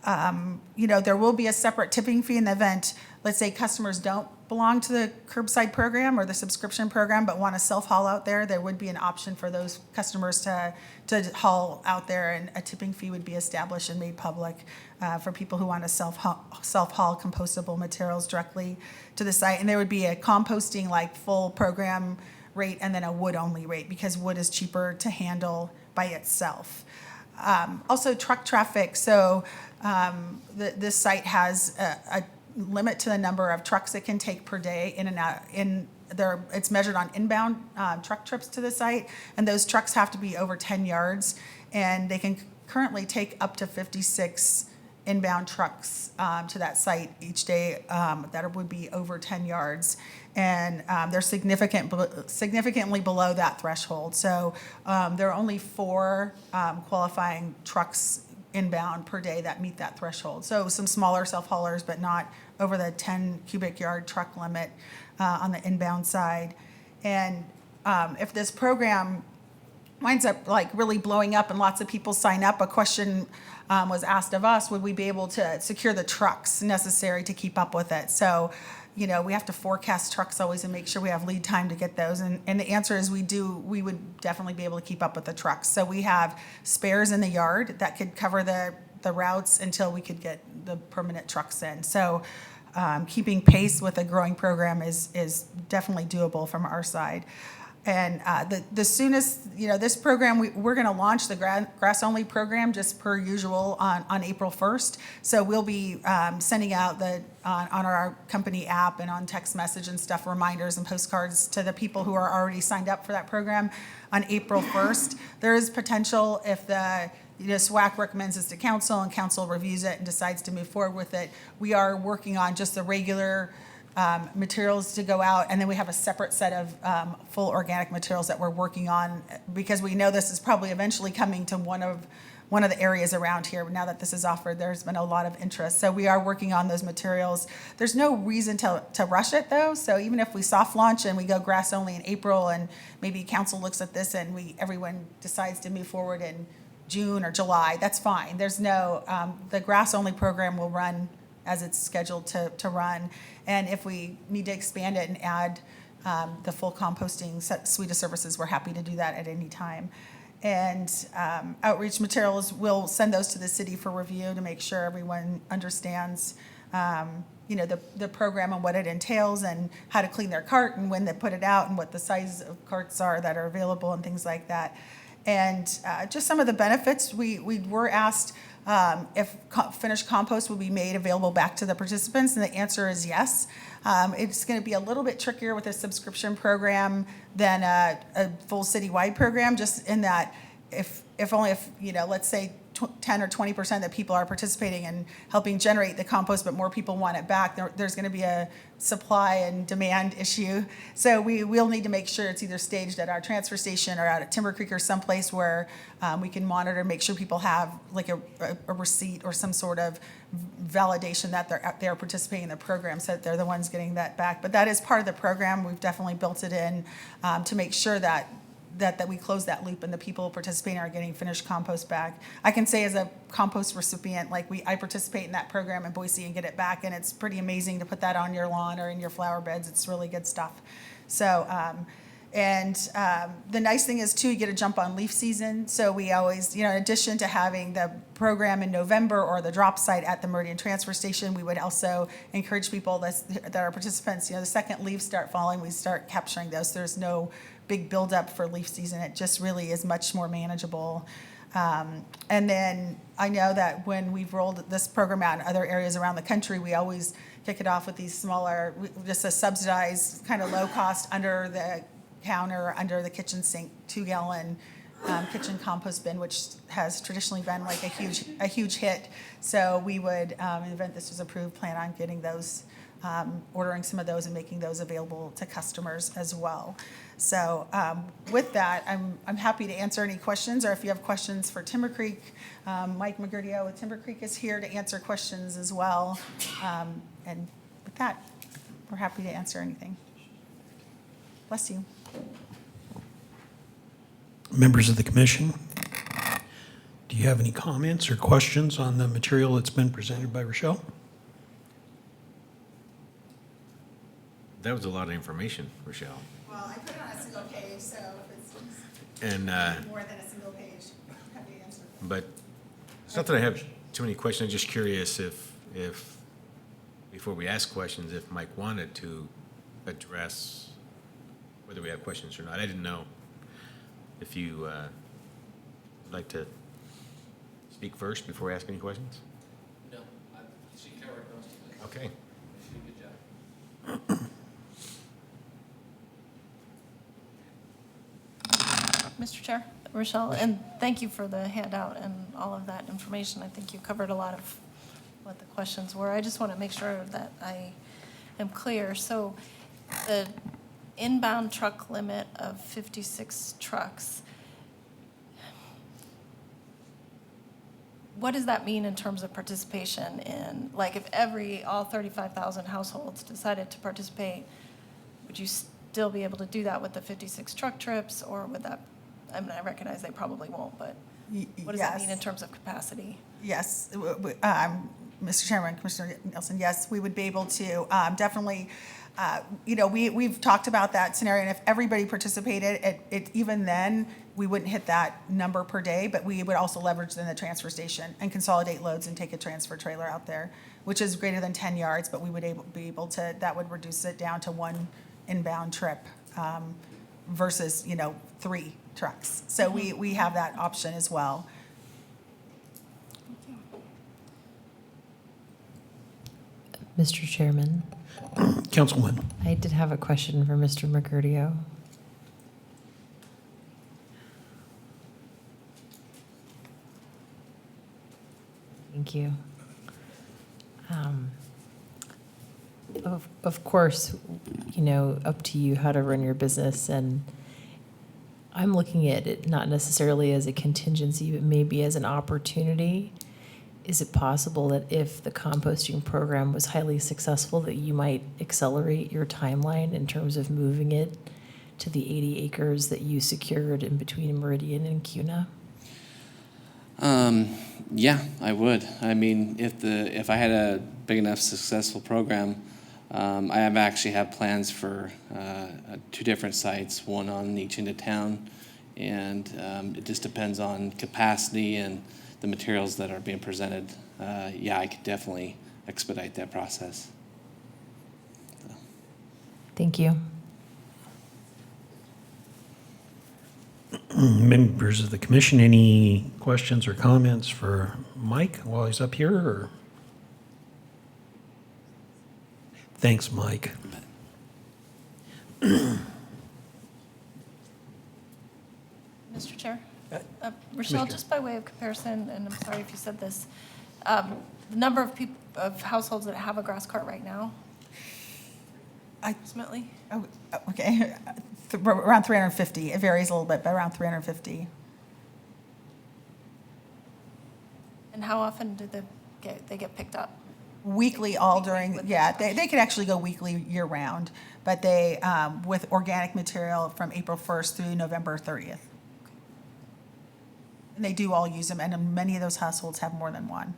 There will be a separate tipping fee in the event, let's say customers don't belong to the curbside program or the subscription program, but want to self-haul out there. There would be an option for those customers to haul out there, and a tipping fee would be established and made public for people who want to self-haul compostable materials directly to the site. And there would be a composting like full program rate and then a wood-only rate, because wood is cheaper to handle by itself. Also, truck traffic. So this site has a limit to the number of trucks it can take per day in and out. It's measured on inbound truck trips to the site, and those trucks have to be over 10 yards, and they can currently take up to 56 inbound trucks to that site each day that would be over 10 yards. And they're significantly below that threshold. So there are only 4 qualifying trucks inbound per day that meet that threshold. So some smaller self-haulers, but not over the 10 cubic yard truck limit on the inbound side. And if this program winds up like really blowing up and lots of people sign up, a question was asked of us, would we be able to secure the trucks necessary to keep up with it? So, we have to forecast trucks always and make sure we have lead time to get those. And the answer is we would definitely be able to keep up with the trucks. So we have spares in the yard that could cover the routes until we could get the permanent trucks in. So keeping pace with a growing program is definitely doable from our side. And the soonest, this program, we're going to launch the grass-only program just per usual on April 1st. So we'll be sending out on our company app and on text message and stuff, reminders and postcards to the people who are already signed up for that program on April 1st. There is potential if the SWAC recommends this to council and council reviews it and decides to move forward with it. We are working on just the regular materials to go out, and then we have a separate set of full organic materials that we're working on, because we know this is probably eventually coming to one of the areas around here. Now that this is offered, there's been a lot of interest. So we are working on those materials. There's no reason to rush it, though. So even if we soft launch and we go grass only in April, and maybe council looks at this and everyone decides to move forward in June or July, that's fine. There's no, the grass only program will run as it's scheduled to run. And if we need to expand it and add the full composting suite of services, we're happy to do that at any time. And outreach materials, we'll send those to the city for review to make sure everyone understands the program and what it entails, and how to clean their cart and when they put it out, and what the size of carts are that are available and things like that. And just some of the benefits, we were asked if finished compost will be made available back to the participants, and the answer is yes. It's going to be a little bit trickier with a subscription program than a full citywide program, just in that if let's say 10 or 20% that people are participating in helping generate the compost, but more people want it back, there's going to be a supply and demand issue. So we'll need to make sure it's either staged at our transfer station or out at Timber Creek or someplace where we can monitor, make sure people have like a receipt or some sort of validation that they're participating in the program, so that they're the ones getting that back. But that is part of the program. We've definitely built it in to make sure that we close that loop and the people participating are getting finished compost back. I can say as a compost recipient, I participate in that program in Boise and get it back, and it's pretty amazing to put that on your lawn or in your flower beds. It's really good stuff. So, the nice thing is too, you get a jump on leaf season. So we always, in addition to having the program in November or the drop site at the Meridian transfer station, we would also encourage people that are participants, the second leaves start falling, we start capturing those. There's no big buildup for leaf season. It just really is much more manageable. And then I know that when we've rolled this program out in other areas around the country, we always kick it off with these smaller, just a subsidized kind of low cost under the counter, under the kitchen sink, 2-gallon kitchen compost bin, which has traditionally been like a huge hit. So we would, in the event this was approved, plan on getting those, ordering some of those and making those available to customers as well. So with that, I'm happy to answer any questions, or if you have questions for Timber Creek, Mike McGurdio with Timber Creek is here to answer questions as well. And with that, we're happy to answer anything. Bless you. Members of the commission, do you have any comments or questions on the material that's been presented by Rochelle? That was a lot of information, Rochelle. Well, I put it on a single page, so if And, it's more than a single page, have the answer. but it's not that I have too many questions. I'm just curious if, before we ask questions, if Mike wanted to address whether we have questions or not. I didn't know if you would like to speak first before we ask any questions? No, she covered most of it. Okay. She did a good job. Mr. Chair, Rochelle, and thank you for the handout and all of that information. I think you covered a lot of what the questions were. I just want to make sure that I am clear. So the inbound truck limit of 56 trucks, what does that mean in terms of participation in, like if all 35,000 households decided to participate, would you still be able to do that with the 56 truck trips, or would that, I mean, I recognize they probably won't, but what does that mean in terms of capacity? Yes, Mr. Chairman, Commissioner Nielsen, yes, we would be able to definitely, we've talked about that scenario, and if everybody participated, even then, we wouldn't hit that number per day, but we would also leverage then the transfer station and consolidate loads and take a transfer trailer out there, which is greater than 10 yards, but we would be able to, that would reduce it down to one inbound trip versus, 3 trucks. So we have that option as well. Mr. Chairman, Councilman. I did have a question for Mr. Mercurio. Thank you. Of course, up to you how to run your business, and I'm looking at it not necessarily as a contingency, but maybe as an opportunity. Is it possible that if the composting program was highly successful, that you might accelerate your timeline in terms of moving it to the 80 acres that you secured in between Meridian and Cuna? Yeah, I would. I mean, if I had a big enough successful program, I have actually have plans for 2 different sites, one on each end of town, and it just depends on capacity and the materials that are being presented. Yeah, I could definitely expedite that process. Thank you. Members of the commission, any questions or comments for Mike while he's up here? Or? Thanks, Mike. Mr. Chair? Rochelle, just by way of comparison, and I'm sorry if you said this, the number of households that have a grass cart right now, approximately? Oh, okay, around 350. It varies a little bit, but around 350. And how often do they get picked up? Weekly, all during, yeah, they could actually go weekly year-round, but they, with organic material from April 1st through November 30th. And they do all use them, and many of those households have more than one.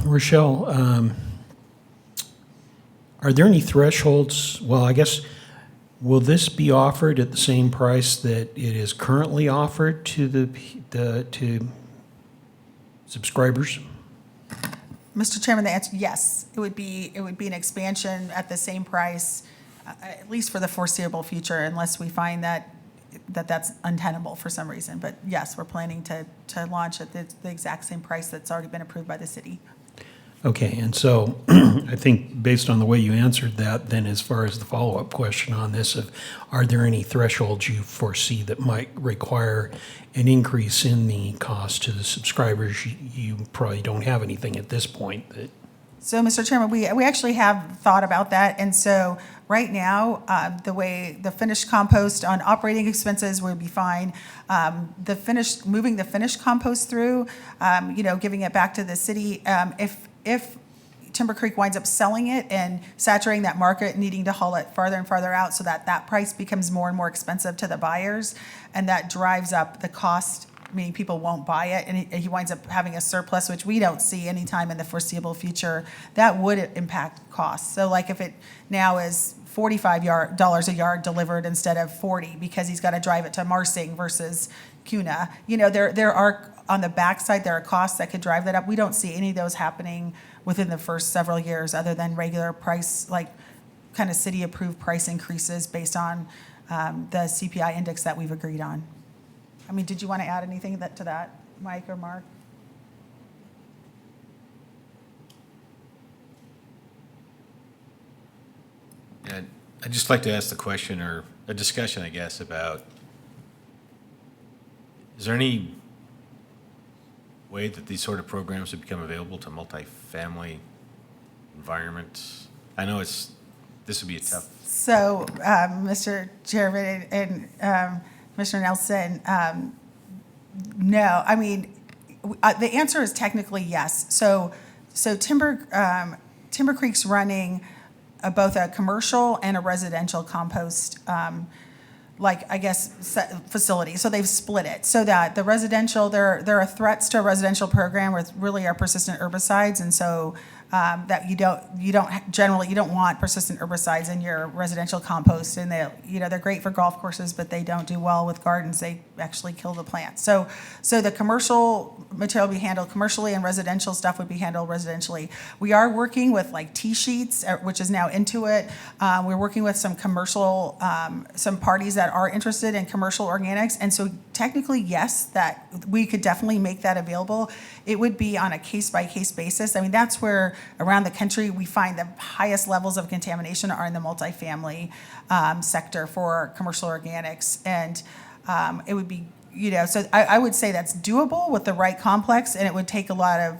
Rochelle, are there any thresholds? Well, I guess, will this be offered at the same price that it is currently offered to to subscribers? Mr. Chairman, the answer, yes. It would be an expansion at the same price, at least for the foreseeable future, unless we find that's untenable for some reason. But yes, we're planning to launch at the exact same price that's already been approved by the city. Okay, and so I think based on the way you answered that, then as far as the follow-up question on this, are there any thresholds you foresee that might require an increase in the cost to the subscribers? You probably don't have anything at this point that. So, Mr. Chairman, we actually have thought about that, and so right now, the way the finished compost on operating expenses would be fine. Moving the finished compost through, giving it back to the city, if Timber Creek winds up selling it and saturating that market, needing to haul it farther and farther out so that that price becomes more and more expensive to the buyers, and that drives up the cost, meaning people won't buy it, and he winds up having a surplus, which we don't see anytime in the foreseeable future, that would impact costs. So like if it now is $45 a yard delivered instead of 40 because he's got to drive it to Marsing versus Cuna, there are, on the backside, there are costs that could drive that up. We don't see any of those happening within the first several years other than regular price, like kind of city-approved price increases based on the CPI index that we've agreed on. I mean, did you want to add anything to that, Mike or Mark? And I'd just like to ask the question, or a discussion, I guess, about, is there any way that these sort of programs would become available to multifamily environments? I know this would be a tough. So, Mr. Chairman and Commissioner Nelson, no. I mean, the answer is technically yes. So Timber Creek's running both a commercial and a residential compost, facility. So they've split it so that the residential, there are threats to a residential program with really are persistent herbicides, and so that you don't want persistent herbicides in your residential compost, and they're great for golf courses, but they don't do well with gardens. They actually kill the plants. So the commercial material would be handled commercially, and residential stuff would be handled residentially. We are working with like T-Sheets, which is now into it. We're working with some commercial, some parties that are interested in commercial organics, and so technically, yes, that we could definitely make that available. It would be on a case-by-case basis. I mean, that's where around the country we find the highest levels of contamination are in the multifamily sector for commercial organics. And it would be, so I would say that's doable with the right complex, and it would take a lot of,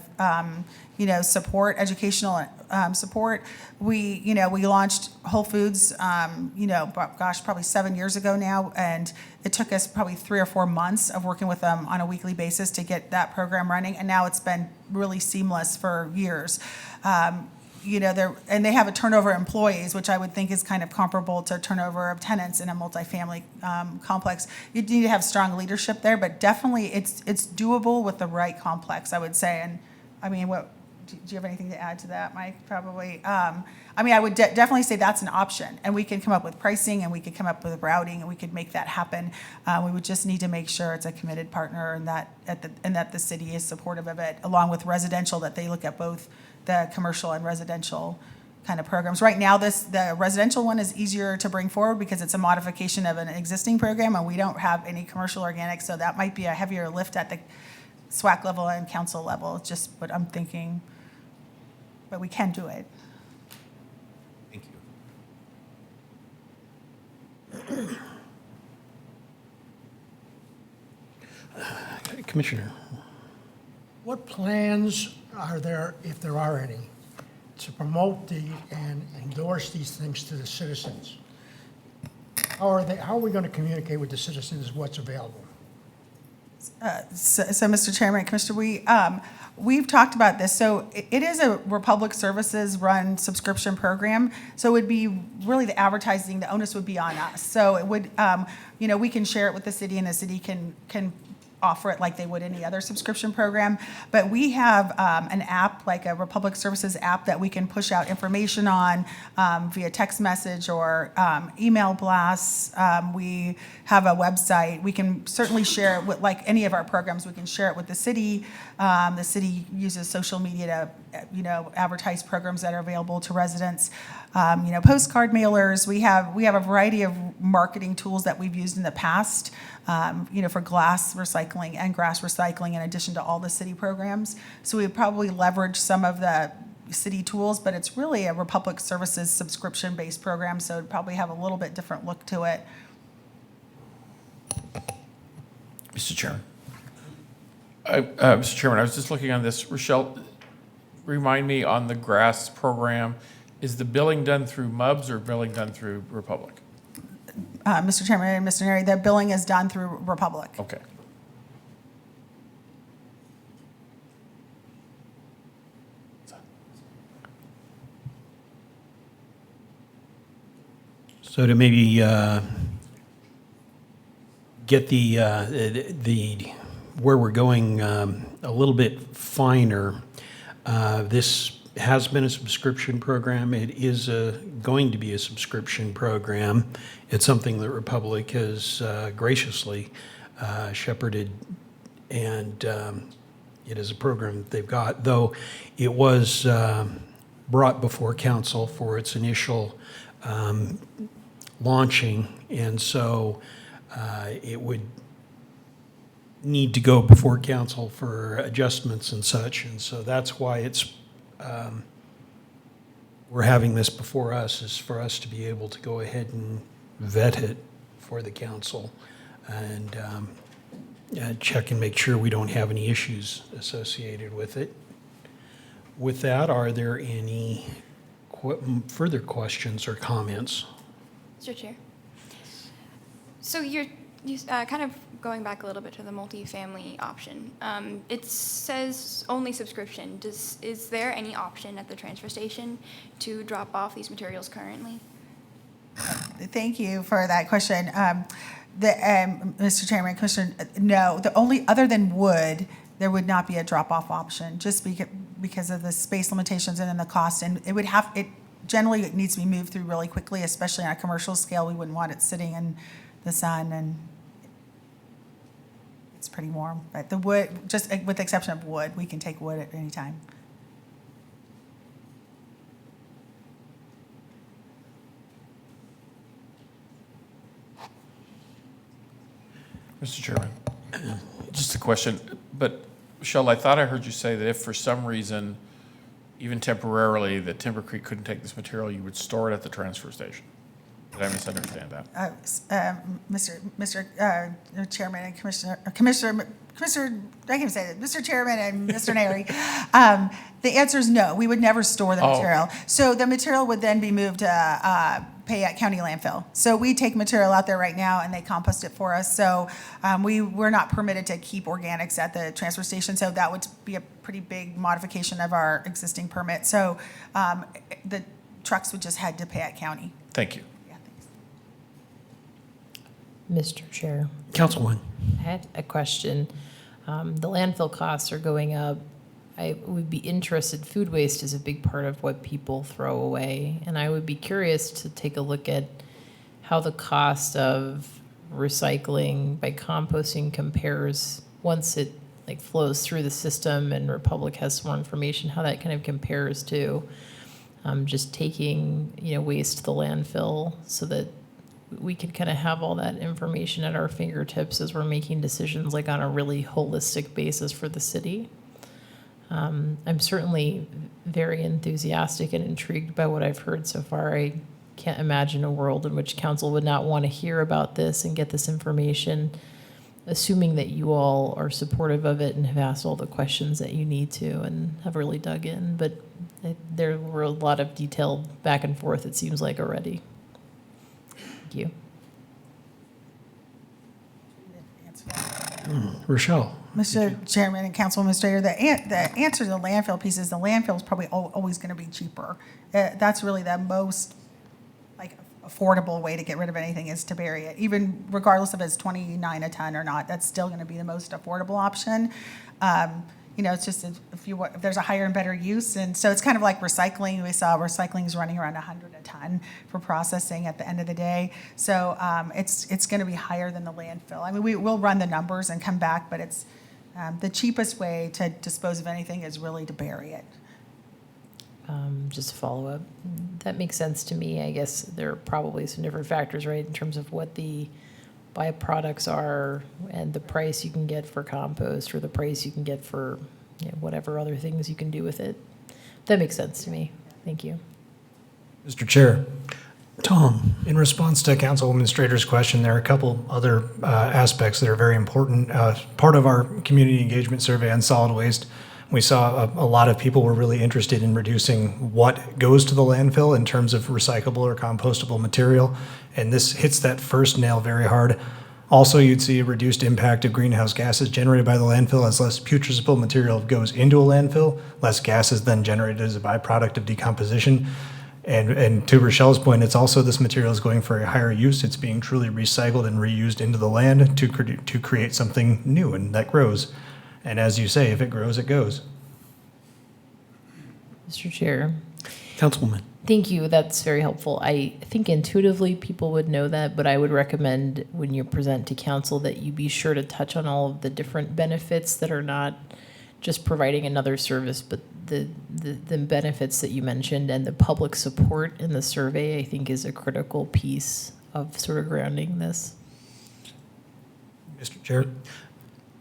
support, educational support. We launched Whole Foods, probably 7 years ago now, and it took us probably 3 or 4 months of working with them on a weekly basis to get that program running, and now it's been really seamless for years. And they have a turnover of employees, which I would think is kind of comparable to turnover of tenants in a multifamily complex. You need to have strong leadership there, but definitely it's doable with the right complex, I would say. And I mean, do you have anything to add to that, Mike? Probably. I would definitely say that's an option, and we can come up with pricing, and we could come up with routing, and we could make that happen. We would just need to make sure it's a committed partner, and that the city is supportive of it, along with residential, that they look at both the commercial and residential kind of programs. Right now, the residential one is easier to bring forward because it's a modification of an existing program, and we don't have any commercial organics, so that might be a heavier lift at the SWAC level and council level. It's just what I'm thinking, but we can do it. Thank you. Commissioner. What plans are there, if there are any, to promote and endorse these things to the citizens? How are we going to communicate with the citizens what's available? So, Mr. Chairman, Commissioner, we've talked about this. So it is a Republic Services run subscription program. So it would be really the advertising, the onus would be on us. So it would, we can share it with the city, and the city can offer it like they would any other subscription program. But we have an app, like a Republic Services app, that we can push out information on via text message or email blasts. We have a website. We can certainly share it with, like any of our programs, we can share it with the city. The city uses social media to, advertise programs that are available to residents. Postcard mailers. We have a variety of marketing tools that we've used in the past, for glass recycling and grass recycling, in addition to all the city programs. So we would probably leverage some of the city tools, but it's really a Republic Services subscription-based program, so it'd probably have a little bit different look to it. Mr. Chairman. Mr. Chairman, I was just looking on this. Rochelle, remind me on the grass program, is the billing done through MUBS or billing done through Republic? Mr. Chairman and Mr. Neri, the billing is done through Republic. Okay. So to maybe get where we're going a little bit finer, this has been a subscription program. It is going to be a subscription program. It's something that Republic has graciously shepherded, and it is a program that they've got, though it was brought before council for its initial launching, and so it would need to go before council for adjustments and such, and so that's why it's we're having this before us, is for us to be able to go ahead and vet it for the council and check and make sure we don't have any issues associated with it. With that, are there any further questions or comments? Mr. Chair. So you kind of going back a little bit to the multifamily option. It says only subscription. Is there any option at the transfer station to drop off these materials currently? Thank you for that question. Mr. Chairman, Commissioner, no, the only, other than wood, there would not be a drop-off option, just because of the space limitations and then the cost. And generally, it needs to be moved through really quickly, especially on a commercial scale. We wouldn't want it sitting in the sun, and it's pretty warm. But the wood, just with the exception of wood, we can take wood at any time. Mr. Chairman, just a question, but Michelle, I thought I heard you say that if for some reason, even temporarily, that Timber Creek couldn't take this material, you would store it at the transfer station. Did I misunderstand that? Mr. Chairman and Commissioner, I can't even say that, Mr. Chairman and Mr. Neri, the answer is no. We would never store the material. So the material would then be moved to Payette County landfill. So we take material out there right now and they compost it for us. So we're not permitted to keep organics at the transfer station. So that would be a pretty big modification of our existing permit. So the trucks would just head to Payette County. Thank you. Yeah, thanks. Mr. Chair, Councilwoman. I had a question. The landfill costs are going up. I would be interested, food waste is a big part of what people throw away, and I would be curious to take a look at how the cost of recycling by composting compares once it flows through the system and Republic has some more information, how that kind of compares to just taking waste to the landfill, so that we could kind of have all that information at our fingertips as we're making decisions on a really holistic basis for the city. I'm certainly very enthusiastic and intrigued by what I've heard so far. I can't imagine a world in which council would not want to hear about this and get this information, assuming that you all are supportive of it and have asked all the questions that you need to and have really dug in. But there were a lot of detailed back and forth, it seems like, already. Thank you. Rochelle. Mr. Chairman and Councilwoman Strader, the answer to the landfill piece is the landfill is probably always going to be cheaper. That's really the most affordable way to get rid of anything, is to bury it. Even regardless of it's 29 a ton or not, that's still going to be the most affordable option. It's just if there's a higher and better use. And so it's kind of like recycling. We saw recycling is running around 100 a ton for processing at the end of the day. So it's going to be higher than the landfill. I mean, we'll run the numbers and come back, but it's the cheapest way to dispose of anything is really to bury it. Just a follow-up. That makes sense to me. I guess there are probably some different factors, right, in terms of what the byproducts are and the price you can get for compost or the price you can get for whatever other things you can do with it. That makes sense to me. Thank you. Mr. Chair, Tom. in response to Councilwoman Strader's question, there are a couple other aspects that are very important. Part of our community engagement survey on solid waste, We saw a lot of people were really interested in reducing what goes to the landfill in terms of recyclable or compostable material, and this hits that first nail very hard. Also, you'd see a reduced impact of greenhouse gases generated by the landfill as less putrescible material goes into a landfill, less gas is then generated as a byproduct of decomposition. And to Rochelle's point, it's also this material is going for a higher use. It's being truly recycled and reused into the land to create something new and that grows. And as you say, if it grows, it goes. Mr. Chair. Councilwoman. Thank you. That's very helpful. I think intuitively people would know that, but I would recommend when you present to council that you be sure to touch on all of the different benefits that are not just providing another service, but the benefits that you mentioned and the public support in the survey, I think, is a critical piece of sort of grounding this. Mr. Chair,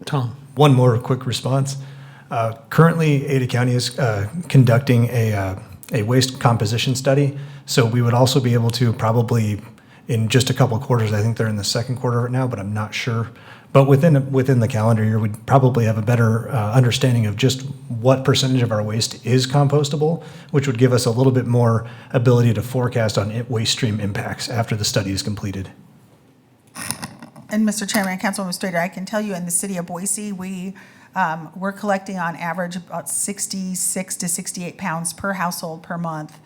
Tom. one more quick response. Currently, Ada County is conducting a waste composition study. So we would also be able to probably, in just a couple of quarters, I think they're in the second quarter of it now, but I'm not sure. But within the calendar year, we'd probably have a better understanding of just what percentage of our waste is compostable, which would give us a little bit more ability to forecast on waste stream impacts after the study is completed. And Mr. Chairman, Councilwoman Strader, I can tell you in the city of Boise, we're collecting on average about 66 to 68 pounds per household per month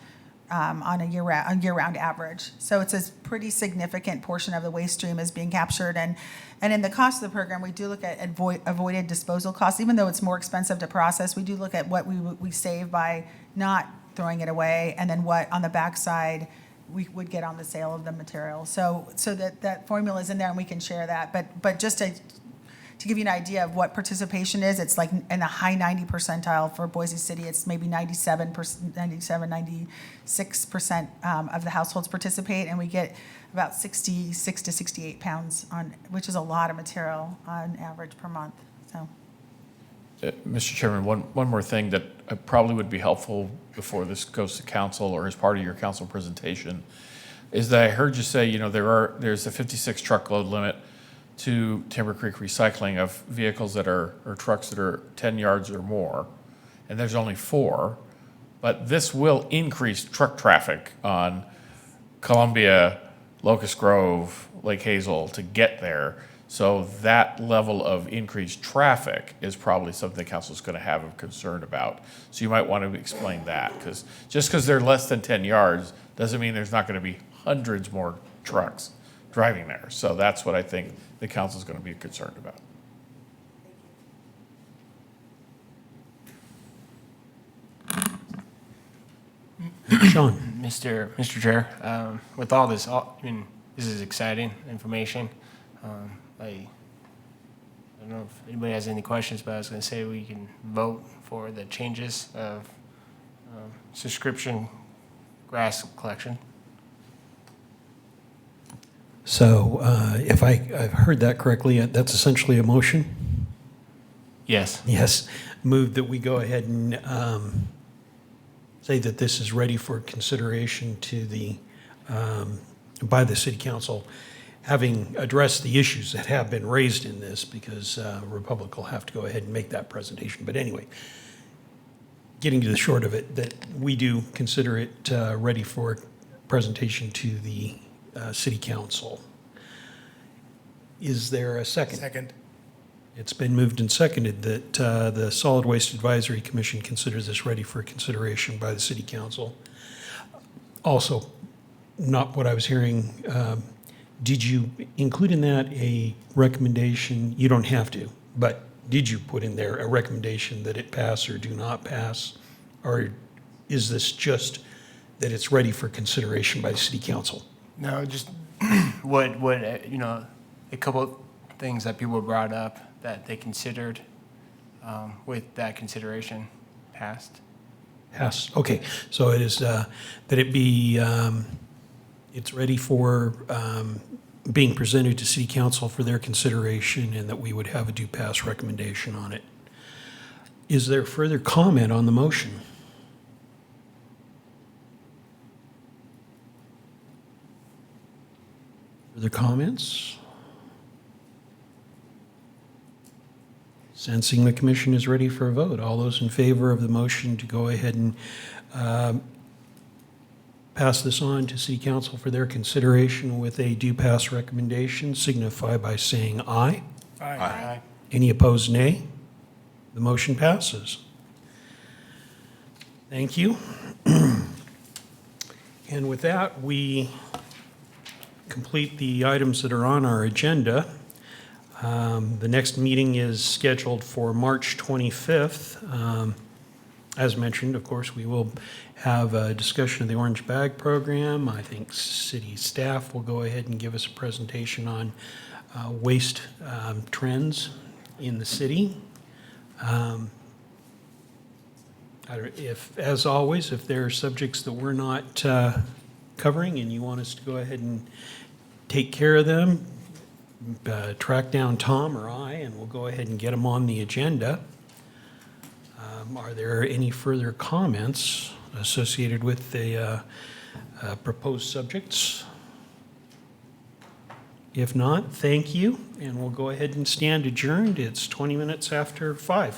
on a year-round average. So it's a pretty significant portion of the waste stream is being captured. And in the cost of the program, we do look at avoided disposal costs. Even though it's more expensive to process, we do look at what we save by not throwing it away, and then what on the backside we would get on the sale of the material. So that formula is in there, and we can share that. But just to give you an idea of what participation is, it's like in the high 90 percentile for Boise City. It's maybe 96% of the households participate, and we get about 66 to 68 pounds which is a lot of material on average per month. So, Mr. Chairman, one more thing that probably would be helpful before this goes to council or as part of your council presentation is that I heard you say, there's a 56 truckload limit to Timber Creek recycling of vehicles or trucks that are 10 yards or more, and there's only 4, but this will increase truck traffic on Columbia, Locust Grove, Lake Hazel to get there. So that level of increased traffic is probably something the council is going to have a concern about. So you might want to explain that, because just because they're less than 10 yards doesn't mean there's not going to be hundreds more trucks driving there. So that's what I think the council is going to be concerned about. Sean. Mr. Chair, with all this, this is exciting information. I don't know if anybody has any questions, but I was going to say we can vote for the changes of subscription grass collection. So if I've heard that correctly, that's essentially a motion? Yes. Yes. Move that we go ahead and say that this is ready for consideration by the city council, having addressed the issues that have been raised in this, because Republic will have to go ahead and make that presentation. But anyway, getting to the short of it, that we do consider it ready for presentation to the city council. Is there a second? Second. It's been moved and seconded that the Solid Waste Advisory Commission considers this ready for consideration by the city council. Also, not what I was hearing, did you include in that a recommendation? You don't have to, but did you put in there a recommendation that it pass or do not pass? Or is this just that it's ready for consideration by the city council? No, just what a couple of things that people brought up that they considered with that consideration passed. Pass. Okay, so it is that it be it's ready for being presented to city council for their consideration, and that we would have a do pass recommendation on it. Is there further comment on the motion? Further comments? Sensing the commission is ready for a vote. All those in favor of the motion to go ahead and pass this on to City Council for their consideration with a do pass recommendation signify by saying aye. Aye. Any opposed, nay? The motion passes. Thank you. And with that, we complete the items that are on our agenda. The next meeting is scheduled for March 25th. As mentioned, of course, we will have a discussion of the Orange Bag Program. I think city staff will go ahead and give us a presentation on waste trends in the city. As always, if there are subjects that we're not covering and you want us to go ahead and take care of them, track down Tom or I, and we'll go ahead and get them on the agenda. Are there any further comments associated with the proposed subjects? If not, thank you, and we'll go ahead and stand adjourned. It's 20 minutes after 5.